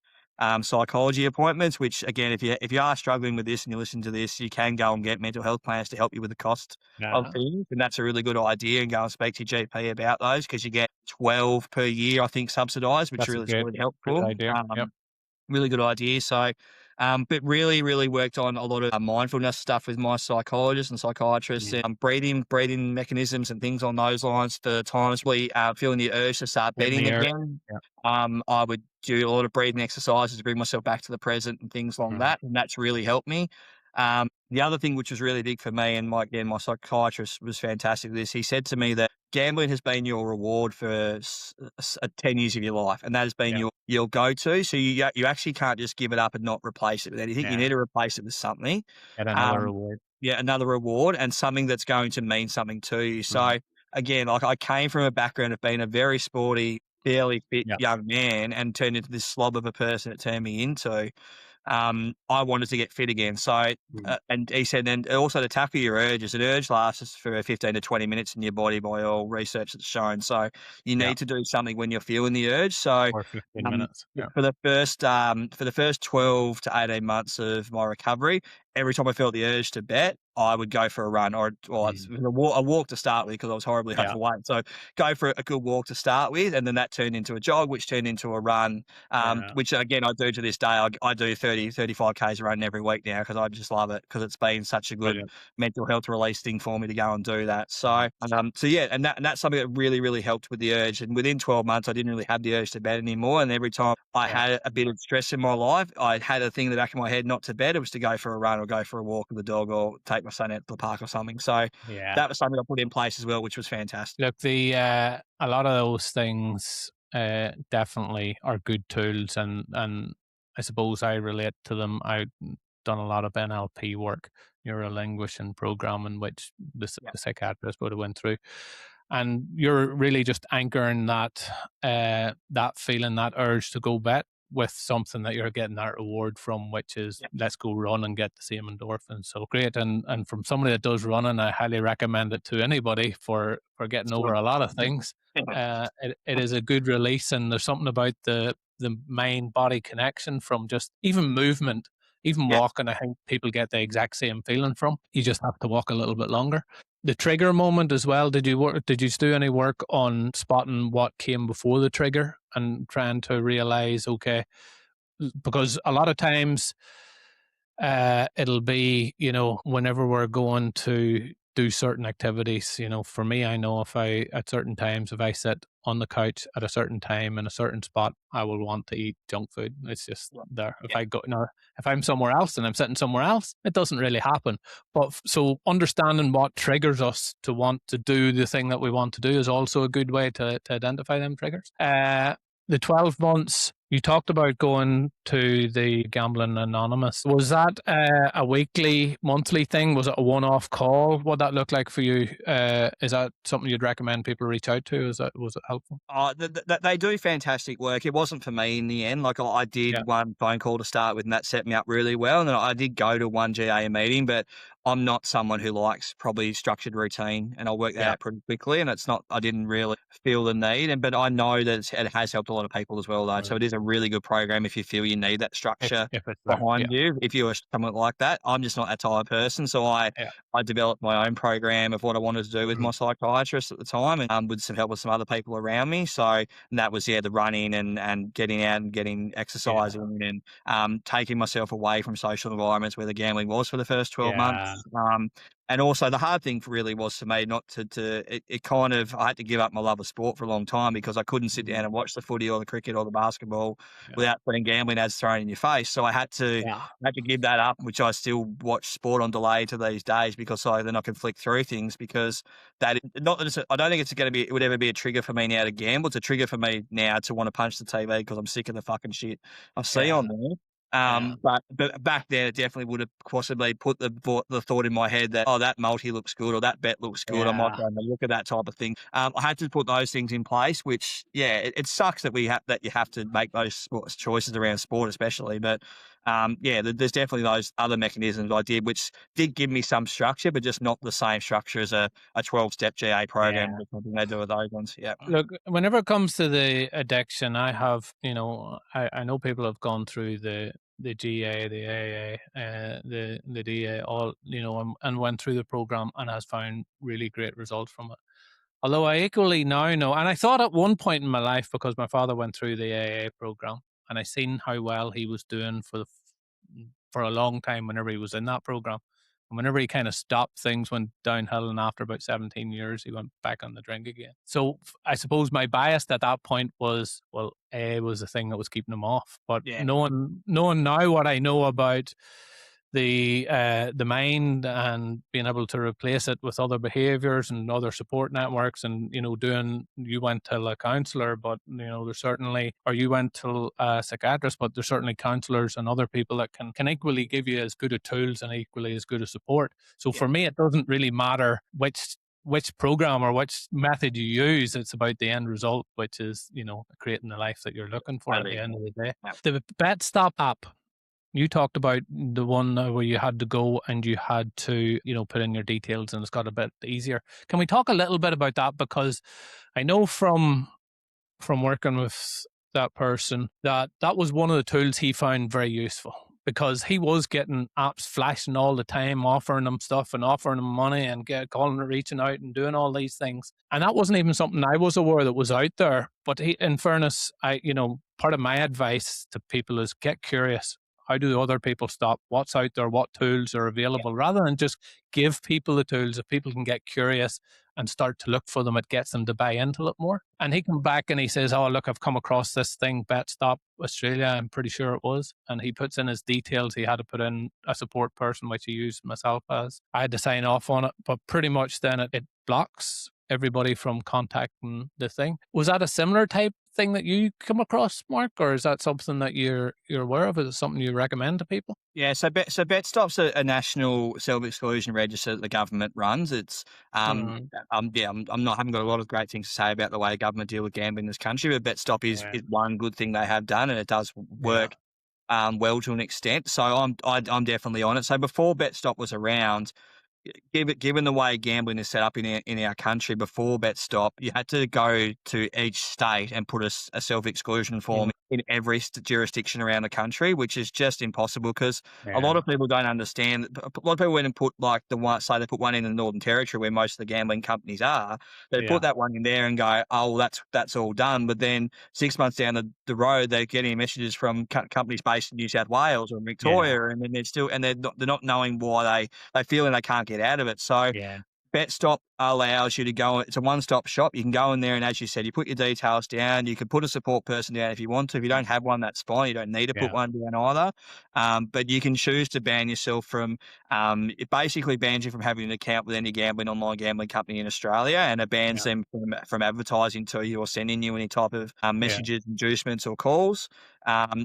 psychology appointments. Which again, if you are struggling with this and you listen to this, you can go and get mental health plans to help you with the cost of Yeah. things, and that's a really good idea. And go and speak to your GP about those, because you get 12 per year, I think, subsidised, which That's a really is great, really great helpful. idea. Yep. Really good idea. So, but really, really worked on a lot of mindfulness stuff with my psychologist and psychiatrist, Mhm. and breathing mechanisms and things on those lines for times we feeling the urge to start In betting the air. again. Yeah. I would do a lot of breathing exercises to bring myself back to the present and things like Mhm. that, and that's really helped me. The other thing which was really big for me, and my psychiatrist was fantastic with this. He said to me that gambling has been your reward for 10 years of your life, and that has been Yeah. your go-to. So you actually can't just give it up and not replace it with anything. You Yeah. need to replace it with something. Get another Um, reward. yeah, another reward, and something that's going to mean something to you. Mhm. So again, like I came from a background of being a very sporty, fairly fit Yeah. young man, and turned into this slob of a person it turned me into. I wanted to get fit again. So, Mhm. and he said, and also to tackle your urges, an urge lasts for 15 to 20 minutes in your body by all research that's shown. So you Yeah. need to do something when you're feeling the urge. So, Or 15 um, minutes. Yeah. for the first 12 to 18 months of my recovery, every time I felt the urge to bet, I would go for a run, or it's Mhm. a walk to start with, because I was horribly Yeah. overweight. So go for a good walk to start with, and then that turned into a jog, which turned into a run, Yeah. which again I do to this day. I do 35Ks running every week now, because I just love it, because it's been such a good Brilliant. mental health release thing for me to go and do that. Mhm. So yeah, and that's something that really, really helped with the urge. And within 12 months, I didn't really have the urge to bet anymore. And every time I Yeah. had a bit of stress in my life, I had a thing in the back of my head not to bet. It was to go for a run or go for a walk with the dog or take my son out to the park or something. So Yeah. that was something I put in place as well, which was fantastic. Look, the a lot of those things definitely are good tools, and I suppose I relate to them. I've done a lot of NLP work, neuro linguish programming, which Yeah. the psychiatrist would have went through, and you're really just anchoring that feeling, that urge to go bet with something that you're getting that reward from, which is Yeah. let's go run and get the same endorphins. So great, and from somebody that does running, I highly recommend it to anybody for getting It's over good. a lot of things. It is a good release, and there's something about the mind body connection from just even movement, even walking. I think people get the exact same feeling from. You just have to walk a little bit longer. The trigger moment as well. Did you do any work on spotting what came before the trigger and trying to realize, okay, because a lot of times it'll be, whenever we're going to do certain activities, for me, I know at certain times, if I sit on the couch at a certain time in a certain spot, I will want to eat junk food. It's just there. If I'm somewhere else and I'm sitting somewhere else, it doesn't really happen. But so understanding what triggers us to want to do the thing that we want to do is also a good way to identify them triggers. The 12 months, you talked about going to the Gambling Anonymous. Was that a weekly, monthly thing? Was it a one-off call? What that look like for you? Is that something you'd recommend people reach out to? Was it helpful? They do fantastic work. It wasn't for me in the end. Like I did one phone call to start with, and that set me up really well. And then I did go to one GA meeting, but I'm not someone who likes probably structured routine, and I'll work that out pretty quickly. And I didn't really feel the need, but I know that it has helped a lot of people as well, though. Right. So it is a really good program if you feel you need that structure if behind you. If you're someone like that, I'm just not that type of person. So I developed my own program of what I wanted to do with my psychiatrist at the time, and with some help with some other people around me. So and that was the running and getting out and getting exercising and taking myself away from social environments where the gambling was for the first 12 months. And also the hard thing really was for me not it kind of, I had to give up my love of sport for a long time because I couldn't sit down and watch the footy or the cricket or the basketball without putting gambling ads thrown in your face. So I had to give that up, which I still watch sport on delay to these days because then I can flick through things because I don't think it would ever be a trigger for me now to gamble. It's a trigger for me now to want to punch the TV because I'm sick of the fucking shit I see on there. But back then it definitely would have possibly put the thought in my head that, that multi looks good or that bet looks good. I might go and look at that type of thing. I had to put those things in place, which, it sucks that you have to make those choices around sport especially. But, there's definitely those other mechanisms I did, which did give me some structure, but just not the same structure as a 12-step GA program. They do with those ones. Yeah. Look, whenever it comes to the addiction, I have, I know people have gone through the GA, the AA, the DA, all, and went through the program and has found really great results from it. Although I equally now know, and I thought at one point in my life, because my father went through the AA program, and I seen how well he was doing for a long time whenever he was in that program. And whenever he kind of stopped, things went downhill, and after about 17 years, he went back on the drink again. So I suppose my bias at that point was, well, AA was the thing that was keeping him off. But knowing now what I know about the mind and being able to replace it with other behaviors and other support networks, and you went to a counselor, but there's certainly, or you went to a psychiatrist, but there's certainly counselors and other people that can equally give you as good a tools and equally as good a support. So for me, it doesn't really matter which program or which method you use. It's about the end result, which is creating the life that you're looking for at the end of the day. The BetStop app, you talked about the one where you had to go and you had to, put in your details, and it's got a bit easier. Can we talk a little bit about that? Because I know from working with that person that was one of the tools he found very useful, because he was getting apps flashing all the time, offering him stuff and offering him money and calling and reaching out and doing all these things. And that wasn't even something I was aware that was out there. But in fairness, part of my advice to people is get curious. How do other people stop? What's out there? What tools are available? Rather than just give people the tools, if people can get curious and start to look for them, it gets them to buy into it more. And he come back and he says, oh, look, I've come across this thing, BetStop Australia, I'm pretty sure it was. And he puts in his details. He had to put in a support person, which he used myself as. I had to sign off on it, but pretty much then it blocks everybody from contacting the thing. Was that a similar type thing that you come across, Mark, or is that something that you're aware of? Is it something you recommend to people? Yeah, so BetStop's a national self-exclusion register that the government runs. It's haven't got a lot of great things to say about the way the government deal with gambling in this country, but BetStop is one good thing they have done, and it does work well to an extent. So I'm definitely on it. So before BetStop was around, given the way gambling is set up in our country, before BetStop, you had to go to each state and put a self-exclusion form in every jurisdiction around the country, which is just impossible because a lot Yeah. of people don't understand. A lot of people went and put like the one, say they put one in the Northern Territory where most of the gambling companies are. They Yeah. put that one in there and go, oh, well, that's all done. But then 6 months down the road, they're getting messages from companies based in New South Wales or Yeah. Victoria, and then they're not knowing why they feeling they can't get out of it. So Yeah. BetStop allows you to go. It's a one-stop shop. You can go in there, and as you said, you put your details down. You can put a support person down if you want to. If you don't have one, that's fine. You don't need to put Yeah. one down either. But you can choose to ban yourself from. It basically bans you from having an account with any online gambling company in Australia, and it bans Yeah. them from advertising to you or sending you any type of Yeah. messages, inducements, or calls.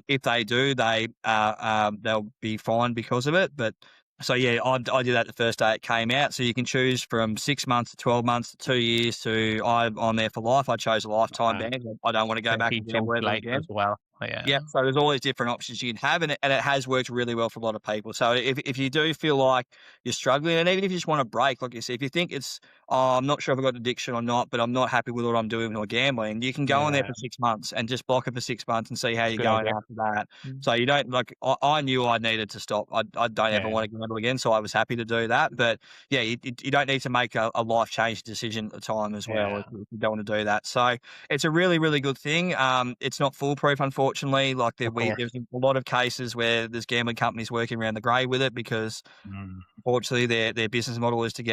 If they do, they'll be fined because of it. But so yeah, I did that the first day it came out. So you can choose from 6 months to 12 months to 2 years to I'm there for life. I chose a lifetime ban. I don't want to go So back he and chose gamble ever life as again. well. Yeah. Yeah, so there's all these different options you can have, and it has worked really well for a lot of people. So if you do feel like you're struggling, and even if you just want to break, like you said, if you think it's, oh, I'm not sure if I've got addiction or not, but I'm not happy with what I'm doing with my gambling, you can go in there Yeah. for 6 months and just block it for 6 months and see how you're Good going idea. after that. So you don't, like, I knew I needed to stop. I don't ever Yeah. want to gamble again, so I was happy to do that. But yeah, you don't need to make a life-changing decision at the time as well Yeah. if you don't want to do that. So it's a really, really good thing. It's not foolproof, unfortunately. Like Of course. there's a lot of cases where there's gambling companies working around the grey with it because Mm. unfortunately their business model is to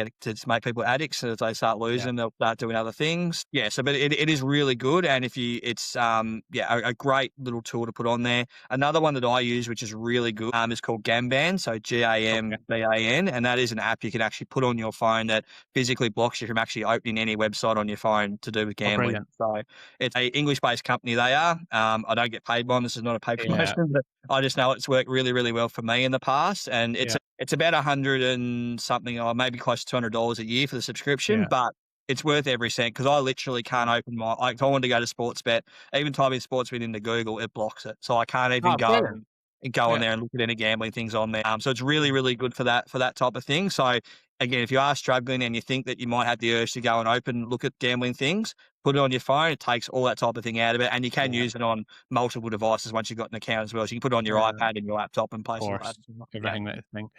make people addicts. So if they start Yeah. losing, they'll start doing other things. Yeah. So, but it is really good, and if you, it's a great little tool to put on there. Another one that I use, which is really good, is called Gamban. So Okay. GAMBAN, and that is an app you can actually put on your phone that physically blocks you from actually opening any website on your phone to do with Oh, gambling. brilliant. So it's a English-based company. They are. I don't get paid by them. This is not a paid Yeah. promotion, but I just know it's worked really, really well for me in the past. And Yeah. it's about 100 and something, or maybe close to $200 a year for the subscription, Yeah. but it's worth every cent because I literally can't open like if I wanted to go to Sportsbet, even type in Sportsbet into Google, it blocks it. So I can't even Oh, go brilliant. and go on Yeah. there and look at any gambling things on there. So it's really, really good for that type of thing. So again, if you are struggling and you think that you might have the urge to go and look at gambling things, put it on your phone. It takes all that type of thing out of it, and you can Yeah. use it on multiple devices once you've got an account as well. So you can put it on your Yeah. iPad and your laptop and Of places like that. course. as well. Yeah. Everything that is thing.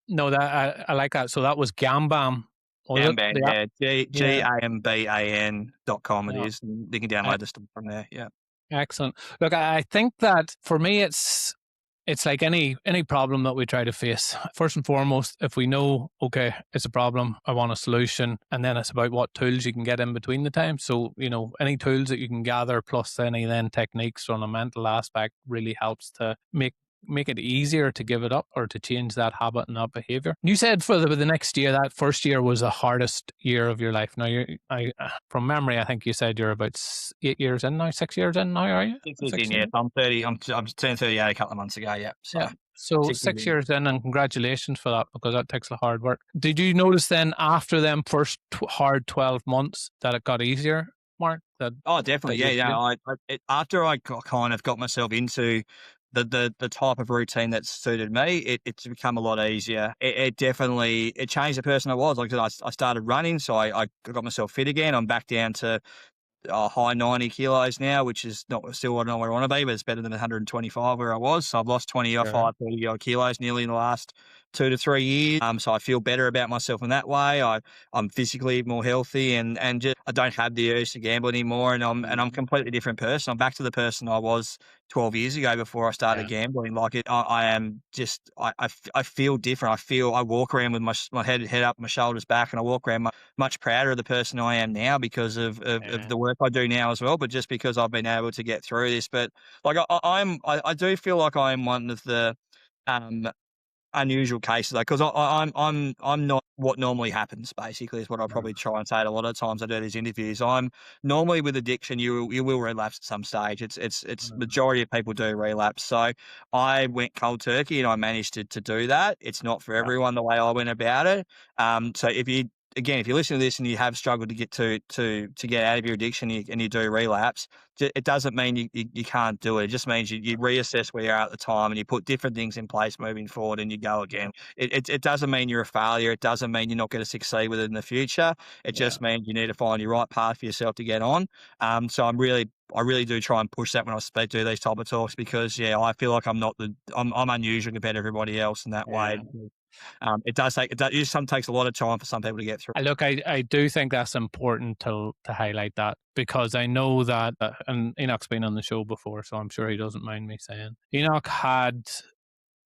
No, that I like that. So that was Gambam. Was it Gamban, the app? yeah, Yeah. GAMBAN.com it Yeah. is. And you can download the stuff from there. Yeah. Excellent. Look, I think that for me, it's like any problem that we try to face. First and foremost, if we know, okay, it's a problem, I want a solution, and then it's about what tools you can get in between the time. So, any tools that you can gather plus any then techniques on a mental aspect really helps to make it easier to give it up or to change that habit and that behavior. You said for the next year, that first year was the hardest year of your life. Now, from memory, I think you said you're about 8 years in now, 6 years in now, are you? 6 years in, yeah. I'm 30. I'm turned 38 a couple of months ago. Yeah. So Yeah. So 6 years in, and congratulations for that because that takes a hard work. Did you notice then after them first hard 12 months that it got easier, Mark? Oh, definitely. Yeah. After I kind of got myself into the type of routine that suited me, it's become a lot easier. It definitely changed the person I was. Like I started running, so I got myself fit again. I'm back down to high 90 kilos now, which is not still not where I want to be, but it's better than 125 where I was. So I've lost 25, Sure. 30 odd kilos nearly in the last 2 to 3 years. So I feel better about myself in that way. I'm physically more healthy and just I don't have the urge to gamble anymore, and I'm a completely different person. I'm back to the person I was 12 years ago before I started gambling. Like I am just I feel different. I walk around with my head up, my shoulders back, and I walk around much prouder of the person I am now because of the work I do now as well, but just because I've been able to get through this. But like I do feel like I am one of the um unusual cases, like because I'm not what normally happens. Basically, is what I probably try and say. A lot of times I do these interviews. I'm normally with addiction, you will relapse at some stage. It's majority of people do relapse. So I went cold turkey and I managed to do that. It's not for everyone the way I went about it. So again, if you listen to this and you have struggled to get to get out of your addiction and you do relapse, it doesn't mean you can't do it. It just means you reassess where you're at the time and you put different things in place moving forward and you go again. It doesn't mean you're a failure. It doesn't mean you're not going to succeed with it in the future. It just means you need to find your right path for yourself to get on. So I really do try and push that when I speak to these type of talks, because I feel like I'm unusual compared to everybody else in that way. It just takes a lot of time for some people to get through. Look, I do think that's important to highlight that, because I know that, and Enoch's been on the show before, so I'm sure he doesn't mind me saying,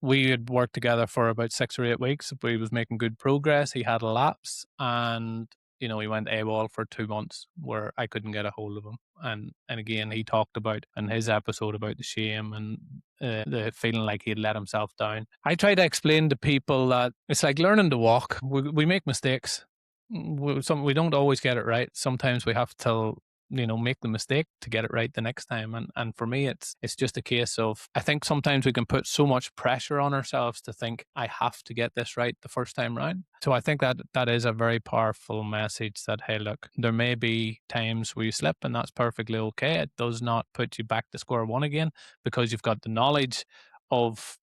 we had worked together for about 6 or 8 weeks. We was making good progress. He had a lapse, and he went AWOL for 2 months where I couldn't get a hold of him. And again, he talked about in his episode about the shame and the feeling like he'd let himself down. I try to explain to people that it's like learning to walk. We make mistakes. We don't always get it right. Sometimes we have to make the mistake to get it right the next time. And for me, it's just a case of, I think sometimes we can put so much pressure on ourselves to think, I have to get this right the first time round. So I think that is a very powerful message that, hey, look, there may be times where you slip, and that's perfectly okay. It does not put you back to square one again, because you've got the knowledge of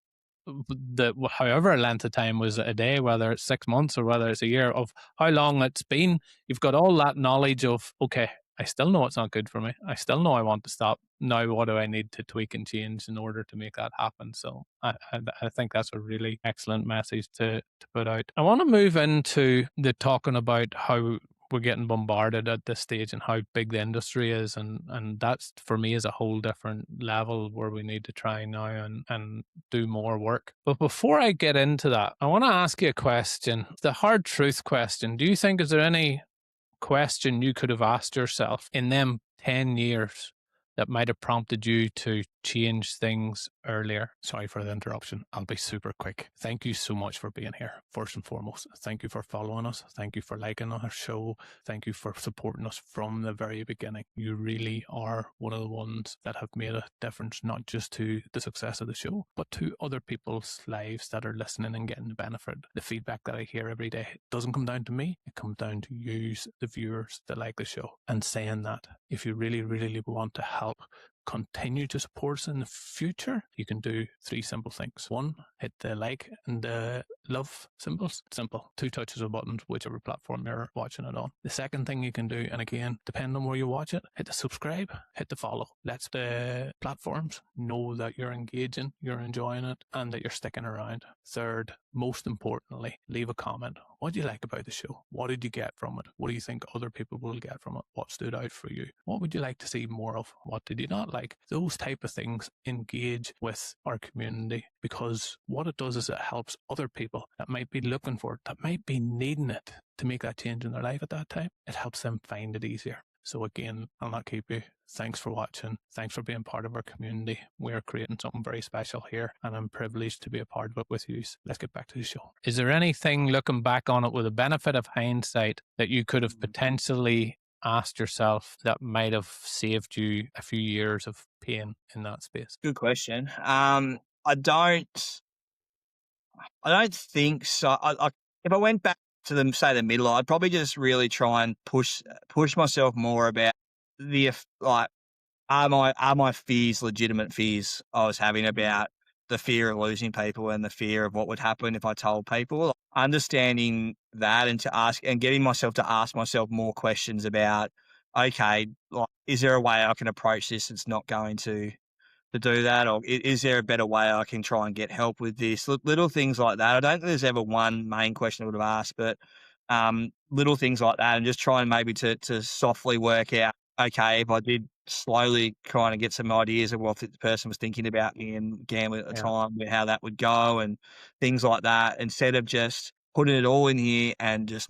however length of time was a day, whether it's 6 months or whether it's a year, of how long it's been. You've got all that knowledge of, okay, I still know it's not good for me. I still know I want to stop. Now, what do I need to tweak and change in order to make that happen? So I think that's a really excellent message to put out. I want to move into the talking about how we're getting bombarded at this stage and how big the industry is. And that's, for me, is a whole different level where we need to try now and do more work. But before I get into that, I want to ask you a question. The hard truth question. Do you think, is there any question you could have asked yourself in them 10 years that might have prompted you to change things earlier? Sorry for the interruption. I'll be super quick. Thank you so much for being here. First and foremost, thank you for following us. Thank you for liking our show. Thank you for supporting us from the very beginning. You really are one of the ones that have made a difference, not just to the success of the show, but to other people's lives that are listening and getting the benefit. The feedback that I hear every day doesn't come down to me. It comes down to you, the viewers that like the show. And saying that, if you really, really want to help continue to support us in the future, you can do 3 simple things. 1, hit the like and the love symbols. Simple. 2 touches of buttons, whichever platform you're watching it on. The second thing you can do, and again, depending on where you watch it, hit the subscribe, hit the follow. Let the platforms know that you're engaging, you're enjoying it, and that you're sticking around. Third, most importantly, leave a comment. What do you like about the show? What did you get from it? What do you think other people will get from it? What stood out for you? What would you like to see more of? What did you not like? Those type of things engage with our community, because what it does is it helps other people that might be looking for it, that might be needing it to make that change in their life at that time. It helps them find it easier. So again, I'll not keep you. Thanks for watching. Thanks for being part of our community. We're creating something very special here, and I'm privileged to be a part of it with you. Let's get back to the show. Is there anything, looking back on it with the benefit of hindsight, that you could have potentially asked yourself that might have saved you a few years of pain in that space? Good question. I don't think so. If I went back to the middle, I'd probably just really try and push myself more about are my fears legitimate fears I was having about the fear of losing people and the fear of what would happen if I told people. Understanding that and getting myself to ask myself more questions about, okay, is there a way I can approach this that's not going to do that? Or is there a better way I can try and get help with this? Little things like that. I don't think there's ever one main question I would have asked, but little things like that, and just trying maybe to softly work out, okay, if I did slowly kind of get some ideas of what the person was thinking about me and gambling at the time, how that would go and things like that, instead of just putting it all in here and just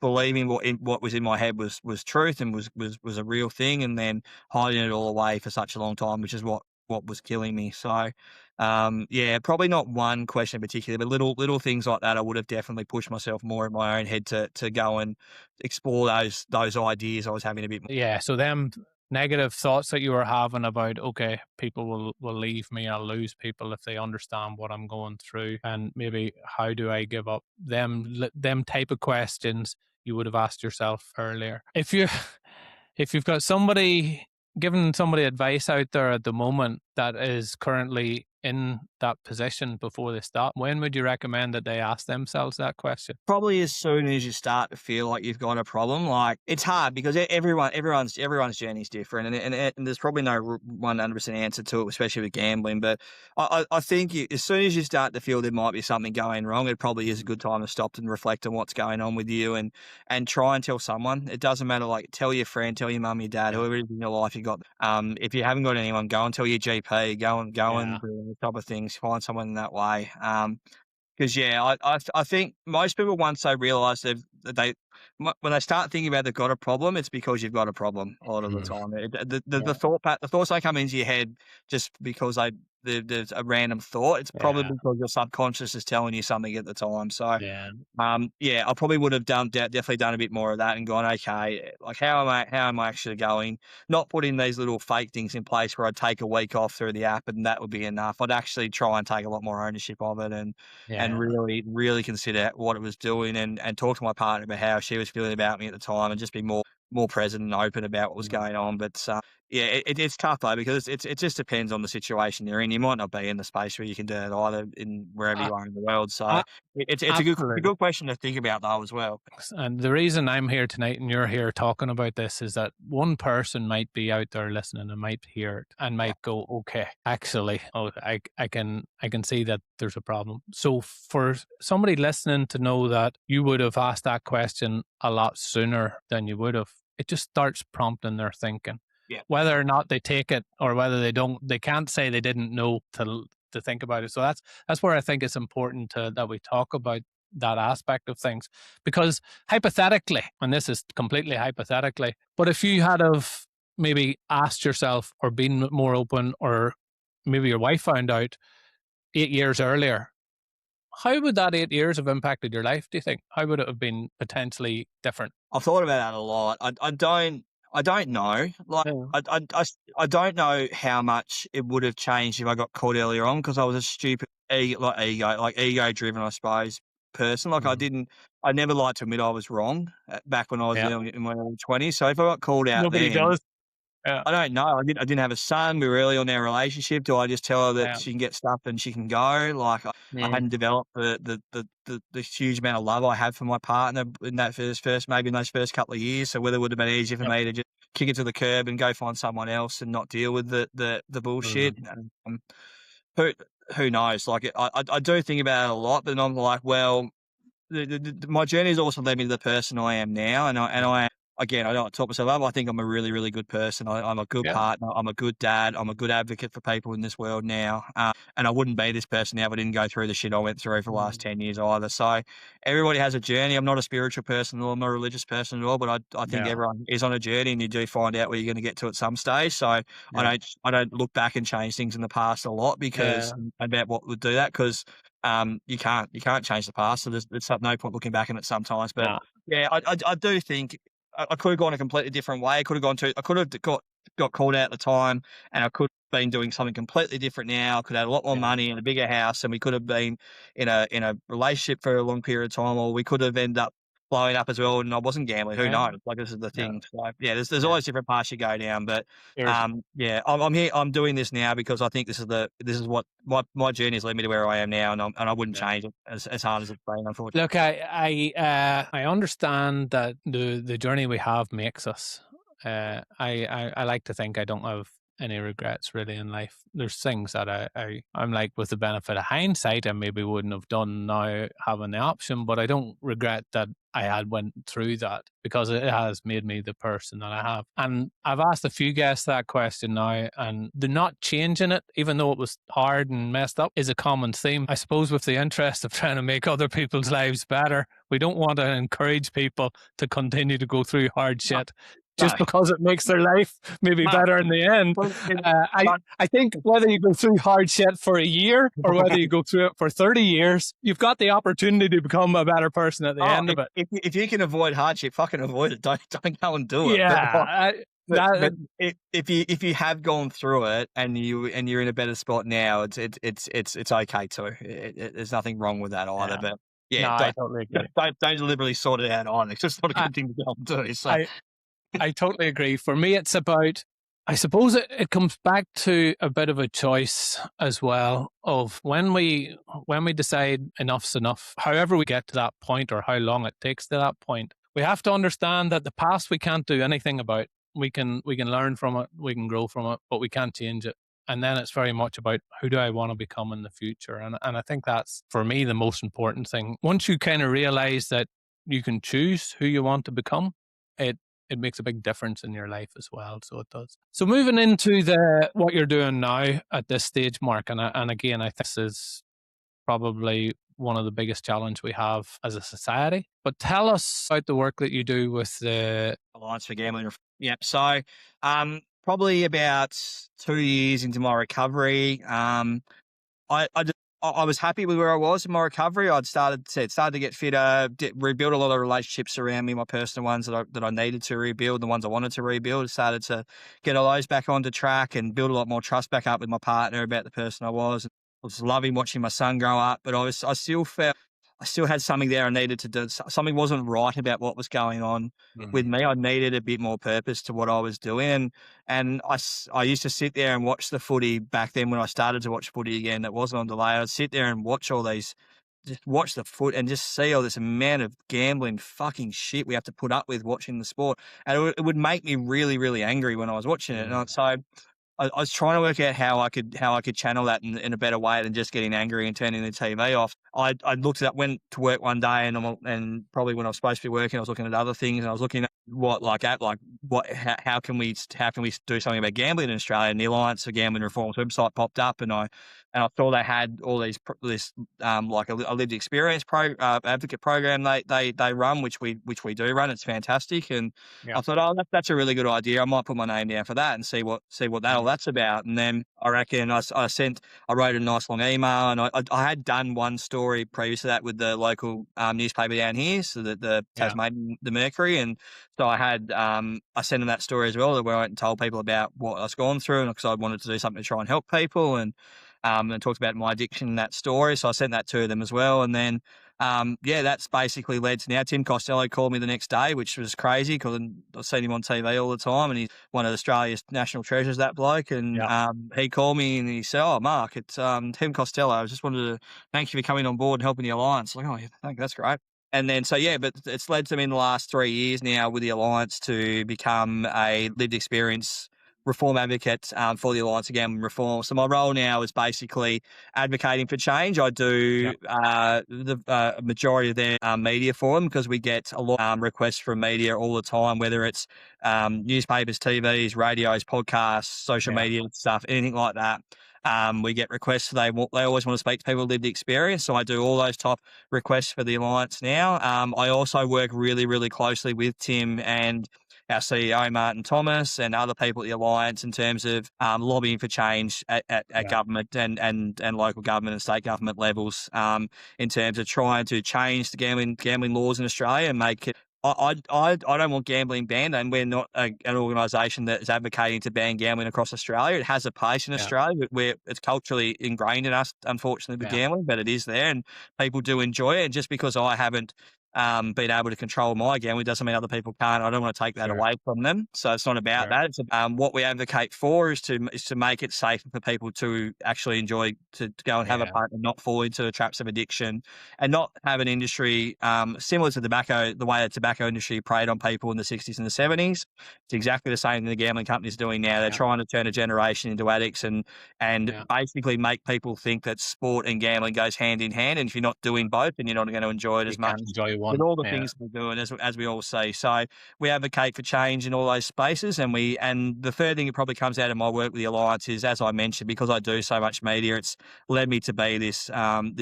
believing what was in my head was truth and was a real thing, and then hiding it all away for such a long time, which is what was killing me. So, probably not one question in particular, but little things like that. I would have definitely pushed myself more in my own head to go and explore those ideas I was having a bit more. Yeah. So them negative thoughts that you were having about, okay, people will leave me, I'll lose people if they understand what I'm going through, and maybe how do I give up, them type of questions you would have asked yourself earlier. If you've got somebody giving somebody advice out there at the moment that is currently in that position before they stop, when would you recommend that they ask themselves that question? Probably as soon as you start to feel like you've got a problem. Like, it's hard because everyone's journey is different, and there's probably no 100% answer to it, especially with gambling. But I think as soon as you start to feel there might be something going wrong, it probably is a good time to stop and reflect on what's going on with you, and try and tell someone. It doesn't matter, like, tell your friend, tell your mum, your dad, whoever it is in your life you got. If you haven't got anyone, go and tell your GP, go and do those type of things. Find someone in that way. Because I think most people, once they realise when they start thinking about they've got a problem, it's because you've got a problem a lot of the time. The thoughts that come into your head just because there's a random thought. It's probably because your subconscious is telling you something at the time. So I probably would have definitely done a bit more of that and gone, okay, like how am I actually going? Not putting these little fake things in place where I'd take a week off through the app and that would be enough. I'd actually try and take a lot more ownership of it and really, really consider what it was doing and talk to my partner about how she was feeling about me at the time and just be more present and open about what was going on. But it's tough though, because it just depends on the situation you're in. You might not be in the space where you can do it either in wherever you are in the world. So it's a good question to think about though as well. And the reason I'm here tonight and you're here talking about this is that one person might be out there listening and might hear it and might go, okay, actually, I can see that there's a problem. So for somebody listening to know that you would have asked that question a lot sooner than you would have, it just starts prompting their thinking. Yeah. Whether or not they take it or whether they don't, they can't say they didn't know to think about it. So that's where I think it's important that we talk about that aspect of things, because hypothetically, and this is completely hypothetically, but if you had have maybe asked yourself or been more open, or maybe your wife found out 8 years earlier, how would that 8 years have impacted your life, do you think? How would it have been potentially different? I've thought about that a lot. I don't know. Like, I don't know how much it would have changed if I got caught earlier on, because I was a stupid ego driven, I suppose, person. Like, I never liked to admit I was wrong back when I was in my early 20s. So if I got called out, nobody does. Yeah. I don't know. I didn't have a son. We were early on in our relationship. Do I just tell her that she can get stuff and she can go? Like, I hadn't developed the huge amount of love I had for my partner in that maybe in those first couple of years. So whether it would have been easier for me to just kick it to the curb and go find someone else and not deal with the bullshit. Who knows? Like, I do think about it a lot, but I'm like, well, my journey has also led me to the person I am now, and I again, I don't talk myself up. I think I'm a really, really good person. I'm a good partner. I'm a good dad. I'm a good advocate for people in this world now. And I wouldn't be this person now if I didn't go through the shit I went through for the last 10 years either. So everybody has a journey. I'm not a spiritual person or I'm not a religious person at all, but I think everyone is on a journey, and you do find out where you're going to get to at some stage. So I don't look back and change things in the past a lot because about what would do that, because you can't change the past. So there's no point looking back on it sometimes. But I do think I could have gone a completely different way. I could have got called out at the time, and I could have been doing something completely different now. I could have had a lot more money and a bigger house, and we could have been in a relationship for a long period of time, or we could have ended up blowing up as well, and I wasn't gambling. Who knows? Like, this is the thing. So, there's always different paths you go down, but I'm here. I'm doing this now because I think this is what my journey has led me to where I am now, and I wouldn't change it as hard as it's been, unfortunately. Look, I understand that the journey we have makes us. I like to think I don't have any regrets really in life. There's things that I'm like, with the benefit of hindsight, I maybe wouldn't have done now having the option, but I don't regret that I had went through that, because it has made me the person that I have. And I've asked a few guests that question now, and the not changing it, even though it was hard and messed up, is a common theme. I suppose with the interest of trying to make other people's lives better, we don't want to encourage people to continue to go through hard shit. Just because it makes their life maybe better in the end. I think whether you go through hard shit for a year or whether you go through it for 30 years, you've got the opportunity to become a better person at the end of it. If you can avoid hardship, fucking avoid it. Don't go and do it. Yeah. But if you have gone through it and you're in a better spot now, it's okay too. There's nothing wrong with that either. Yeah. But No, yeah, I totally agree. don't deliberately sort it out on. It's just not a I, good thing to go and do. So I totally agree. For me, it's about, I suppose it comes back to a bit of a choice as well of when we decide enough's enough, however we get to that point or how long it takes to that point, we have to understand that the past we can't do anything about. We can learn from it, we can grow from it, but we can't change it. And then it's very much about who do I want to become in the future. And I think that's, for me, the most important thing. Once you kind of realize that you can choose who you want to become, it makes a big difference in your life as well. So it does. So moving into what you're doing now at this stage, Mark, and again, I think this is probably one of the biggest challenge we have as a society. But tell us about the work that you do with the Alliance for Gambling. Yep. So, probably about 2 years into my recovery, I was happy with where I was in my recovery. I'd started to get fitter, rebuild a lot of relationships around me, my personal ones that I needed to rebuild, the ones I wanted to rebuild. I started to get all those back onto track and build a lot more trust back up with my partner about the person I was. I was loving watching my son grow up, but I still felt I still had something there I needed to do. Something wasn't right about what was going on with me. I needed a bit more purpose to what I was doing. And I used to sit there and watch the footy back then when I started to watch footy again that wasn't on delay. I'd sit there and watch just watch the foot and just see all this amount of gambling fucking shit we have to put up with watching the sport. And it would make me really, really angry when I was watching it. And so I was trying to work out how I could channel that in a better way than just getting angry and turning the TV off. I looked at went to work one day and probably when I was supposed to be working, I was looking at other things and I was looking at how can we do something about gambling in Australia? And the Alliance for Gambling Reform's website popped up and I saw they had all this like a lived experience advocate program they run, which we do run. It's fantastic, and I thought, that's a really good idea. I might put my name down for that and see what all that's about. And then I reckon I wrote a nice long email, and I had done one story previous to that with the local newspaper down here, so that the Tasmanian, the Mercury, and so I had I sent them that story as well, where I went and told people about what I was going through, and because I wanted to do something to try and help people, and talked about my addiction in that story. So I sent that to them as well. And then, that's basically led to now. Tim Costello called me the next day, which was crazy because I've seen him on TV all the time and he's one of Australia's national treasures, that bloke. And he called me and he said, "Oh, Mark, it's Tim Costello. I just wanted to thank you for coming on board and helping the Alliance." Like, "Oh, yeah, thank you. That's great." And then, but it's led to me in the last 3 years now with the Alliance to become a lived experience reform advocate for the Alliance of Gambling Reform. So my role now is basically advocating for change. I do the majority of their media for them because we get a lot of requests from media all the time, whether it's newspapers, TVs, radios, podcasts, social media stuff, anything like that. We get requests. They always want to speak to people who live the experience. So I do all those type requests for the Alliance now. I also work really, really closely with Tim and our CEO, Martin Thomas, and other people at the Alliance in terms of lobbying for change at government and local government and state government levels in terms of trying to change the gambling laws in Australia and make it. I don't want gambling banned, and we're not an organisation that is advocating to ban gambling across Australia. It has a place in Australia where it's culturally ingrained in us, unfortunately, with gambling, but it is there and people do enjoy it. And just because I haven't been able to control my gambling doesn't mean other people can't. I don't want to take that away from them. So it's not about that. It's what we advocate for is to make it safe for people to actually enjoy, to go and have a partner, not fall into the traps of addiction, and not have an industry similar to tobacco, the way the tobacco industry preyed on people in the 60s and the 70s. It's exactly the same thing the gambling companies are doing now. They're trying to turn a generation into addicts and basically make people think that sport and gambling goes hand in hand. And if you're not doing both, then you're not going to enjoy it as much. With all the things we're doing, as we all see. So we advocate for change in all those spaces, and the third thing that probably comes out of my work with the Alliance is, as I mentioned, because I do so much media, it's led me to be this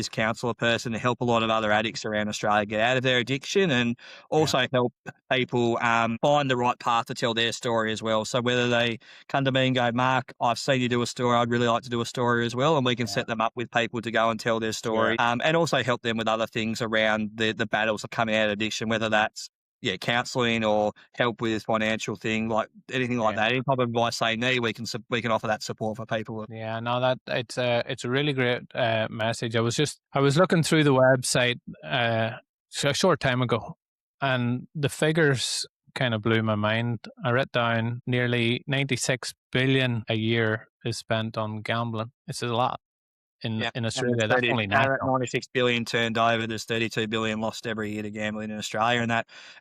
counsellor person to help a lot of other addicts around Australia get out of their addiction, and also help people find the right path to tell their story as well. So whether they come to me and go, "Mark, I've seen you do a story, I'd really like to do a story as well," and we can set them up with people to go and tell their story, and also help them with other things around the battles of coming out of addiction, whether that's counselling or help with financial thing, like anything like that, any type of advice they need, we can offer that support for people. Yeah, no, that it's a really great message. I was looking through the website a short time ago, and the figures kind of blew my mind. I wrote down nearly 96 billion a year is spent on gambling. It's a lot in Australia. That's only Out of that national. 96 billion turned over, there's 32 billion lost every year to gambling in Australia,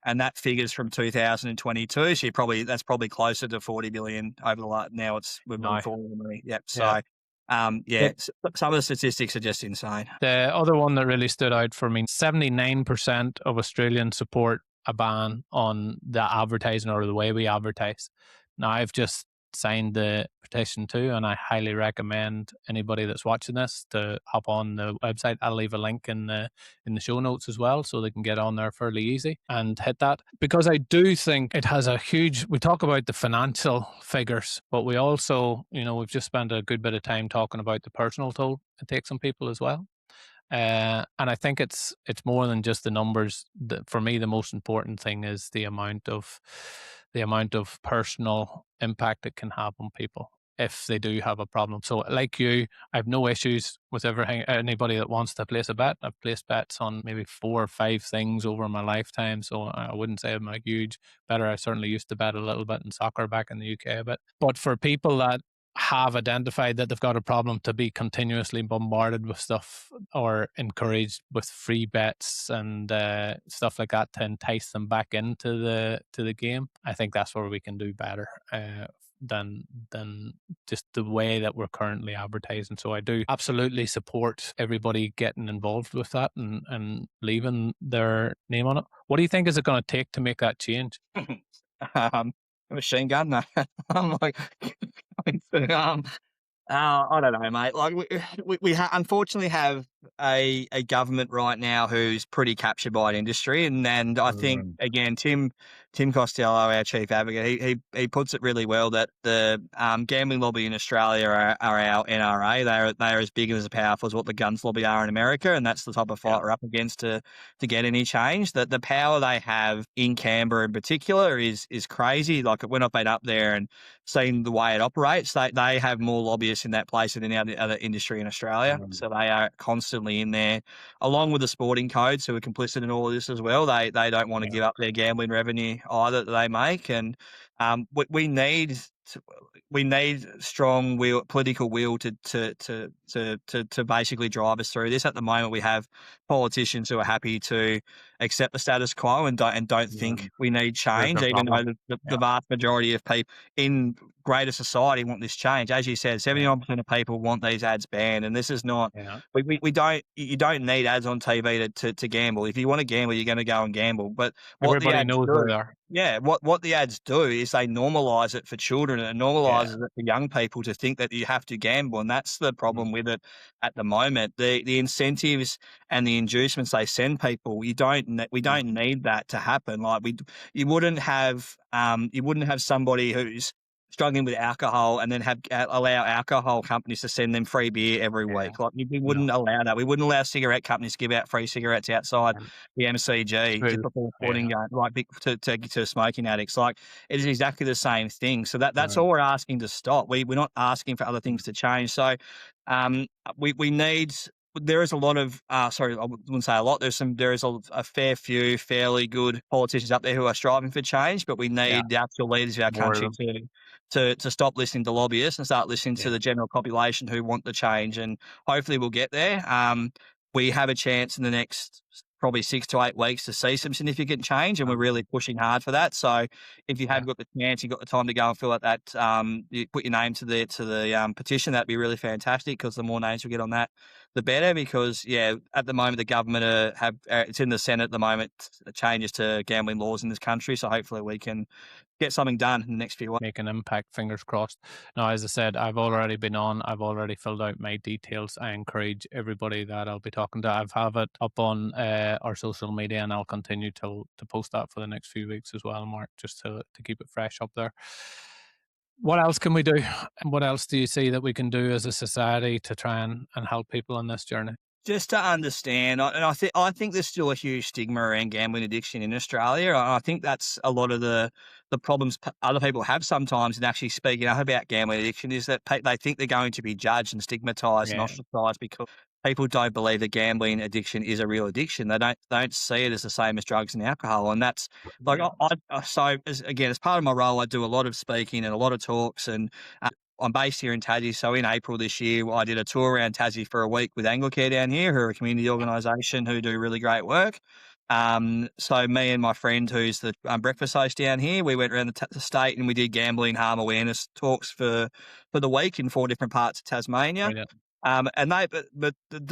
and that figures from 2022. So that's probably closer to 40 billion over the last. Now we've gone forward the money. Yep. So, some of the statistics are just insane. The other one that really stood out for me: 79% of Australians support a ban on the advertising or the way we advertise. Now, I've just signed the petition too, and I highly recommend anybody that's watching this to hop on the website. I'll leave a link in the show notes as well, so they can get on there fairly easy and hit that, because I do think it has a huge. We talk about the financial figures, but we also, we've just spent a good bit of time talking about the personal toll it takes on people as well. And I think it's more than just the numbers. For me, the most important thing is the amount of personal impact it can have on people if they do have a problem. So, like you, I have no issues with everything. Anybody that wants to place a bet, I've placed bets on maybe 4 or 5 things over my lifetime. So I wouldn't say I'm a huge better. I certainly used to bet a little bit in soccer back in the UK, but for people that have identified that they've got a problem, to be continuously bombarded with stuff or encouraged with free bets and stuff like that to entice them back into the game, I think that's where we can do better than just the way that we're currently advertising. So I do absolutely support everybody getting involved with that and leaving their name on it. What do you think is it going to take to make that change? A machine gun. No. I'm like, I don't know, mate. Like we unfortunately have a government right now who's pretty captured by an industry, and I think again Tim Costello, our chief advocate, he puts it really well that the gambling lobby in Australia are our NRA. They are as big and as powerful as what the guns lobby are in America, and that's the type of fight we're up against to get any change. That the power they have in Canberra in particular is crazy. Like when I've been up there and seen the way it operates, they have more lobbyists in that place than any other industry in Australia. So they are constantly in there, along with the sporting codes who are complicit in all of this as well. They don't want to give up their gambling revenue either that they make, and we need strong political will to basically drive us through this. At the moment, we have politicians who are happy to accept the status quo and don't think we need change, even though the vast majority of people in greater society want this change. As you said, 79% of people want these ads banned, and this is not. You don't need ads on TV to gamble. If you want to gamble, you're going to go and gamble. But what everybody knows where they are. Yeah, what the ads do is they normalise it for children and it normalises it for young people to think that you have to gamble, and that's the problem with it at the moment. The incentives and the inducements they send people, we don't need that to happen. Like you wouldn't have somebody who's struggling with alcohol and then allow alcohol companies to send them free beer every week. Like we wouldn't allow that. We wouldn't allow cigarette companies to give out free cigarettes outside the MCG just before putting to smoking addicts. Like it is exactly the same thing. So that's all we're asking to stop. We're not asking for other things to change. So we need. There is a lot of, sorry, I wouldn't say a lot. There is a fair few fairly good politicians up there who are striving for change, but we need the actual leaders of our country to stop listening to lobbyists and start listening to the general population who want the change. And hopefully we'll get there. We have a chance in the next probably 6 to 8 weeks to see some significant change, and we're really pushing hard for that. So if you have got the chance, you've got the time to go and fill out that, you put your name to the petition, that'd be really fantastic, because the more names we get on that, the better. Because at the moment the government it's in the Senate at the moment, changes to gambling laws in this country. So hopefully we can get something done in the next few weeks. Make an impact, fingers crossed. Now, as I said, I've already been on. I've already filled out my details. I encourage everybody that I'll be talking to. I have it up on our social media, and I'll continue to post that for the next few weeks as well, Mark, just to keep it fresh up there. What else can we do? What else do you see that we can do as a society to try and help people on this journey? Just to understand, and I think there's still a huge stigma around gambling addiction in Australia. I think that's a lot of the problems other people have sometimes in actually speaking up about gambling addiction is that they think they're going to be judged and stigmatized and Yeah, ostracized because people don't believe that gambling addiction is a real addiction. They don't see it as the same as drugs and alcohol, and that's like yeah, so as part of my role, I do a lot of speaking and a lot of talks and. I'm based here in Tassie, so in April this year, I did a tour around Tassie for a week with Anglicare down here, who are a community organisation who do really great work. So me and my friend, who's the breakfast host down here, we went around the state and we did gambling harm awareness talks for the week in 4 different parts of Tasmania. brilliant. And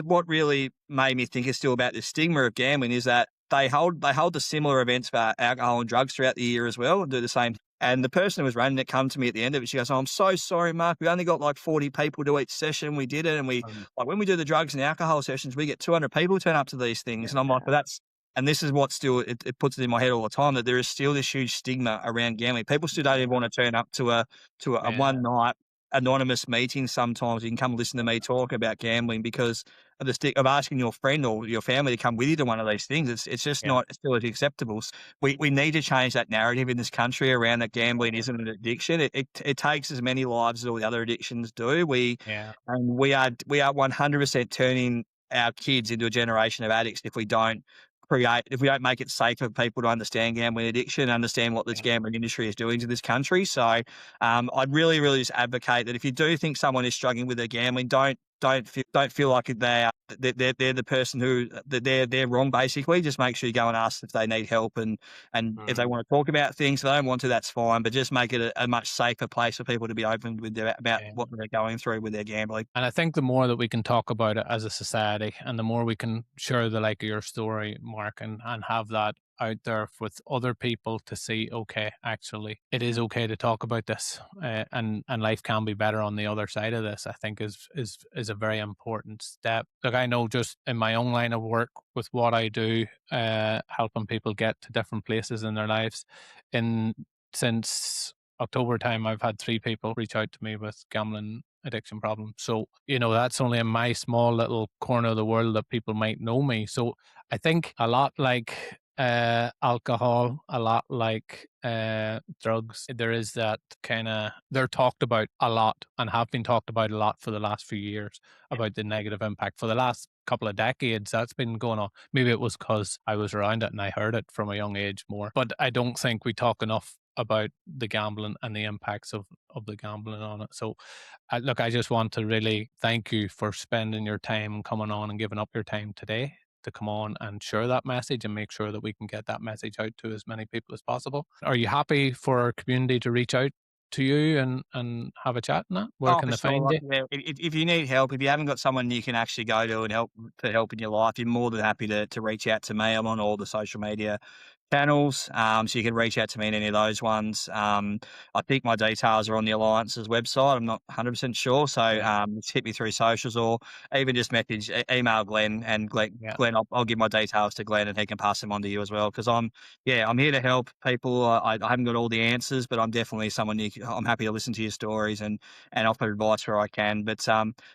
what really made me think it's still about the stigma of gambling is that they hold the similar events for alcohol and drugs throughout the year as well and do the same. And the person who was running it come to me at the end of it. She goes, "Oh, I'm so sorry, Mark. We only got like 40 people to each session. We did it, and Um, like when we do the drugs and alcohol sessions, we get 200 people turn up to these things." And I'm like, yeah, "But that's." And this is what still it puts it in my head all the time that there is still this huge stigma around gambling. People still don't even want to turn up to a yeah, one night anonymous meeting. Sometimes you can come listen to me talk about gambling because of the stick of asking your friend or your family to come with you to one of these things. It's just yeah, not still as acceptable. We need to change that narrative in this country around that gambling isn't an addiction. It takes as many lives as all the other addictions do. yeah, We are 100% turning our kids into a generation of addicts if we don't make it safe for people to understand gambling addiction, understand what this yeah, gambling industry is doing to this country. So I'd really, really just advocate that if you do think someone is struggling with their gambling, don't feel like they're the person who they're wrong. Basically, just make sure you go and ask if they need help and if they mm, want to talk about things. If they don't want to, that's fine. But just make it a much safer place for people to be open with about yeah. what they're going through with their gambling. And I think the more that we can talk about it as a society and the more we can share the like of your story, Mark, and have that out there with other people to see, okay, actually, it is okay to talk about this, and life can be better on the other side of this. I think is a very important step. Like I know just in my own line of work with what I do, helping people get to different places in their lives, in since October time, I've had 3 people reach out to me with gambling addiction problem. So, that's only in my small little corner of the world that people might know me. So I think a lot like alcohol, a lot like drugs, there is that kind of, they're talked about a lot and have been talked about a lot for the last few years about the negative impact. For the last couple of decades, that's been going on. Maybe it was because I was around it and I heard it from a young age more. But I don't think we talk enough about the gambling and the impacts of the gambling on it. So look, I just want to really thank you for spending your time coming on and giving up your time today to come on and share that message and make sure that we can get that message out to as many people as possible. Are you happy for our community to reach out to you and have a chat on that? Where Oh, can for they sure. find Like, you? yeah, if you need help, if you haven't got someone you can actually go to and help in your life, you're more than happy to reach out to me. I'm on all the social media channels, so you can reach out to me in any of those ones. I think my details are on the Alliance's website. I'm not 100% sure, so Yeah, just hit me through socials or even just email Glenn and Glenn. yeah, I'll give my details to Glenn and he can pass them on to you as well because I'm here to help people. I haven't got all the answers, but I'm definitely someone I'm happy to listen to your stories and offer advice where I can. But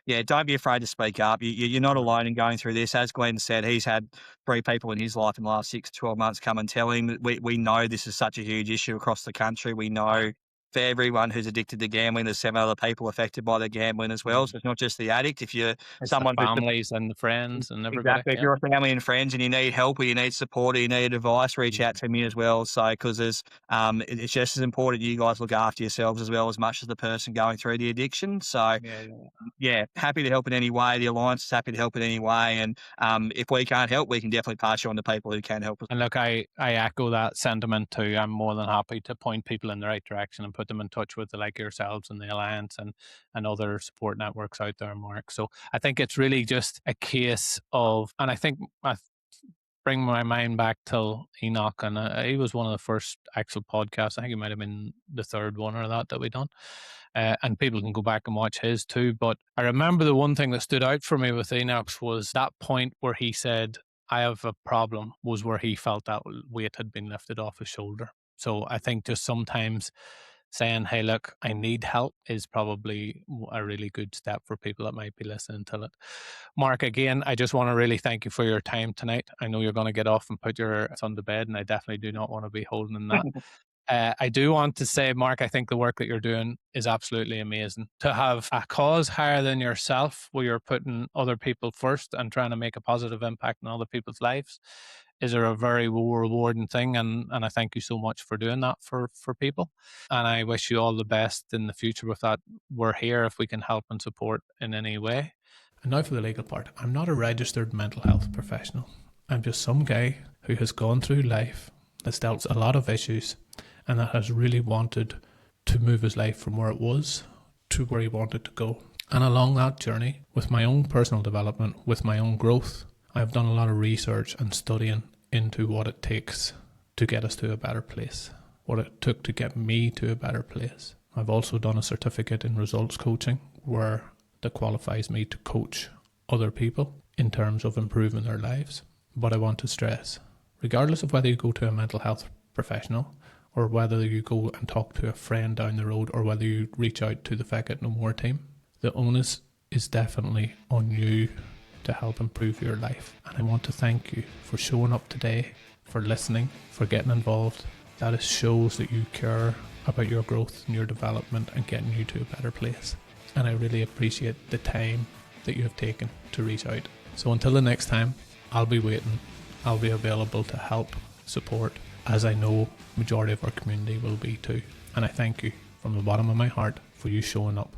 yeah, don't be afraid to speak up. You're not mm, alone in going through this. As Glenn said, he's had 3 people in his life in the last 6 to 12 months come and tell him that we know this is such a huge issue across the country. We yeah. know for everyone who's addicted to gambling, there's 7 other people affected by the gambling as well. Mm. So it's not just the addict. If you're It's the someone who's families and the friends and everybody. exactly. If Yeah. you're a family and friends and you need help or you need support or you need advice, reach out Mm. to me as well. So, because it's just as important you guys look after yourselves as well as much as the person going through the addiction. So, Yeah, yeah. yeah, happy to help in any way. The Alliance is happy to help in any way. And if we can't help, we can definitely pass you on to people who can help us. And look, I echo that sentiment too. I'm more than happy to point people in the right direction and put them in touch with the like yourselves and the Alliance and other support networks out there, Mark. So I think it's really just a case of, and I think I bring my mind back till Enoch, and he was one of the first actual podcasts. I think he might have been the third one or that we done. And people can go back and watch his too. But I remember the one thing that stood out for me with Enoch's was that point where he said, I have a problem, was where he felt that weight had been lifted off his shoulder. So I think just sometimes saying, hey, look, I need help is probably a really good step for people that might be listening to it. Mark, again, I just want to really thank you for your time tonight. I know you're going to get off and put your son to bed, and I definitely do not want to be holding in that. I do want to say, Mark, I think the work that you're doing is absolutely amazing. To have a cause higher than yourself, where you're putting other people first and trying to make a positive impact on other people's lives, is a very rewarding thing. And I thank you so much for doing that for people. And I wish you all the best in the future with that. We're here if we can help and support in any way. And now for the legal part. I'm not a registered mental health professional. I'm just some guy who has gone through life, that's dealt with a lot of issues, and that has really wanted to move his life from where it was to where he wanted to go. And along that journey, with my own personal development, with my own growth, I've done a lot of research and studying into what it takes to get us to a better place, what it took to get me to a better place. I've also done a certificate in results coaching that qualifies me to coach other people in terms of improving their lives. But I want to stress, regardless of whether you go to a mental health professional or whether you go and talk to a friend down the road or whether you reach out to the Feck It No More team, the onus is definitely on you to help improve your life. And I want to thank you for showing up today, for listening, for getting involved. That shows that you care about your growth and your development and getting you to a better place. And I really appreciate the time that you have taken to reach out. So until the next time, I'll be waiting. I'll be available to help, support, as I know majority of our community will be too. And I thank you from the bottom of my heart for you showing up.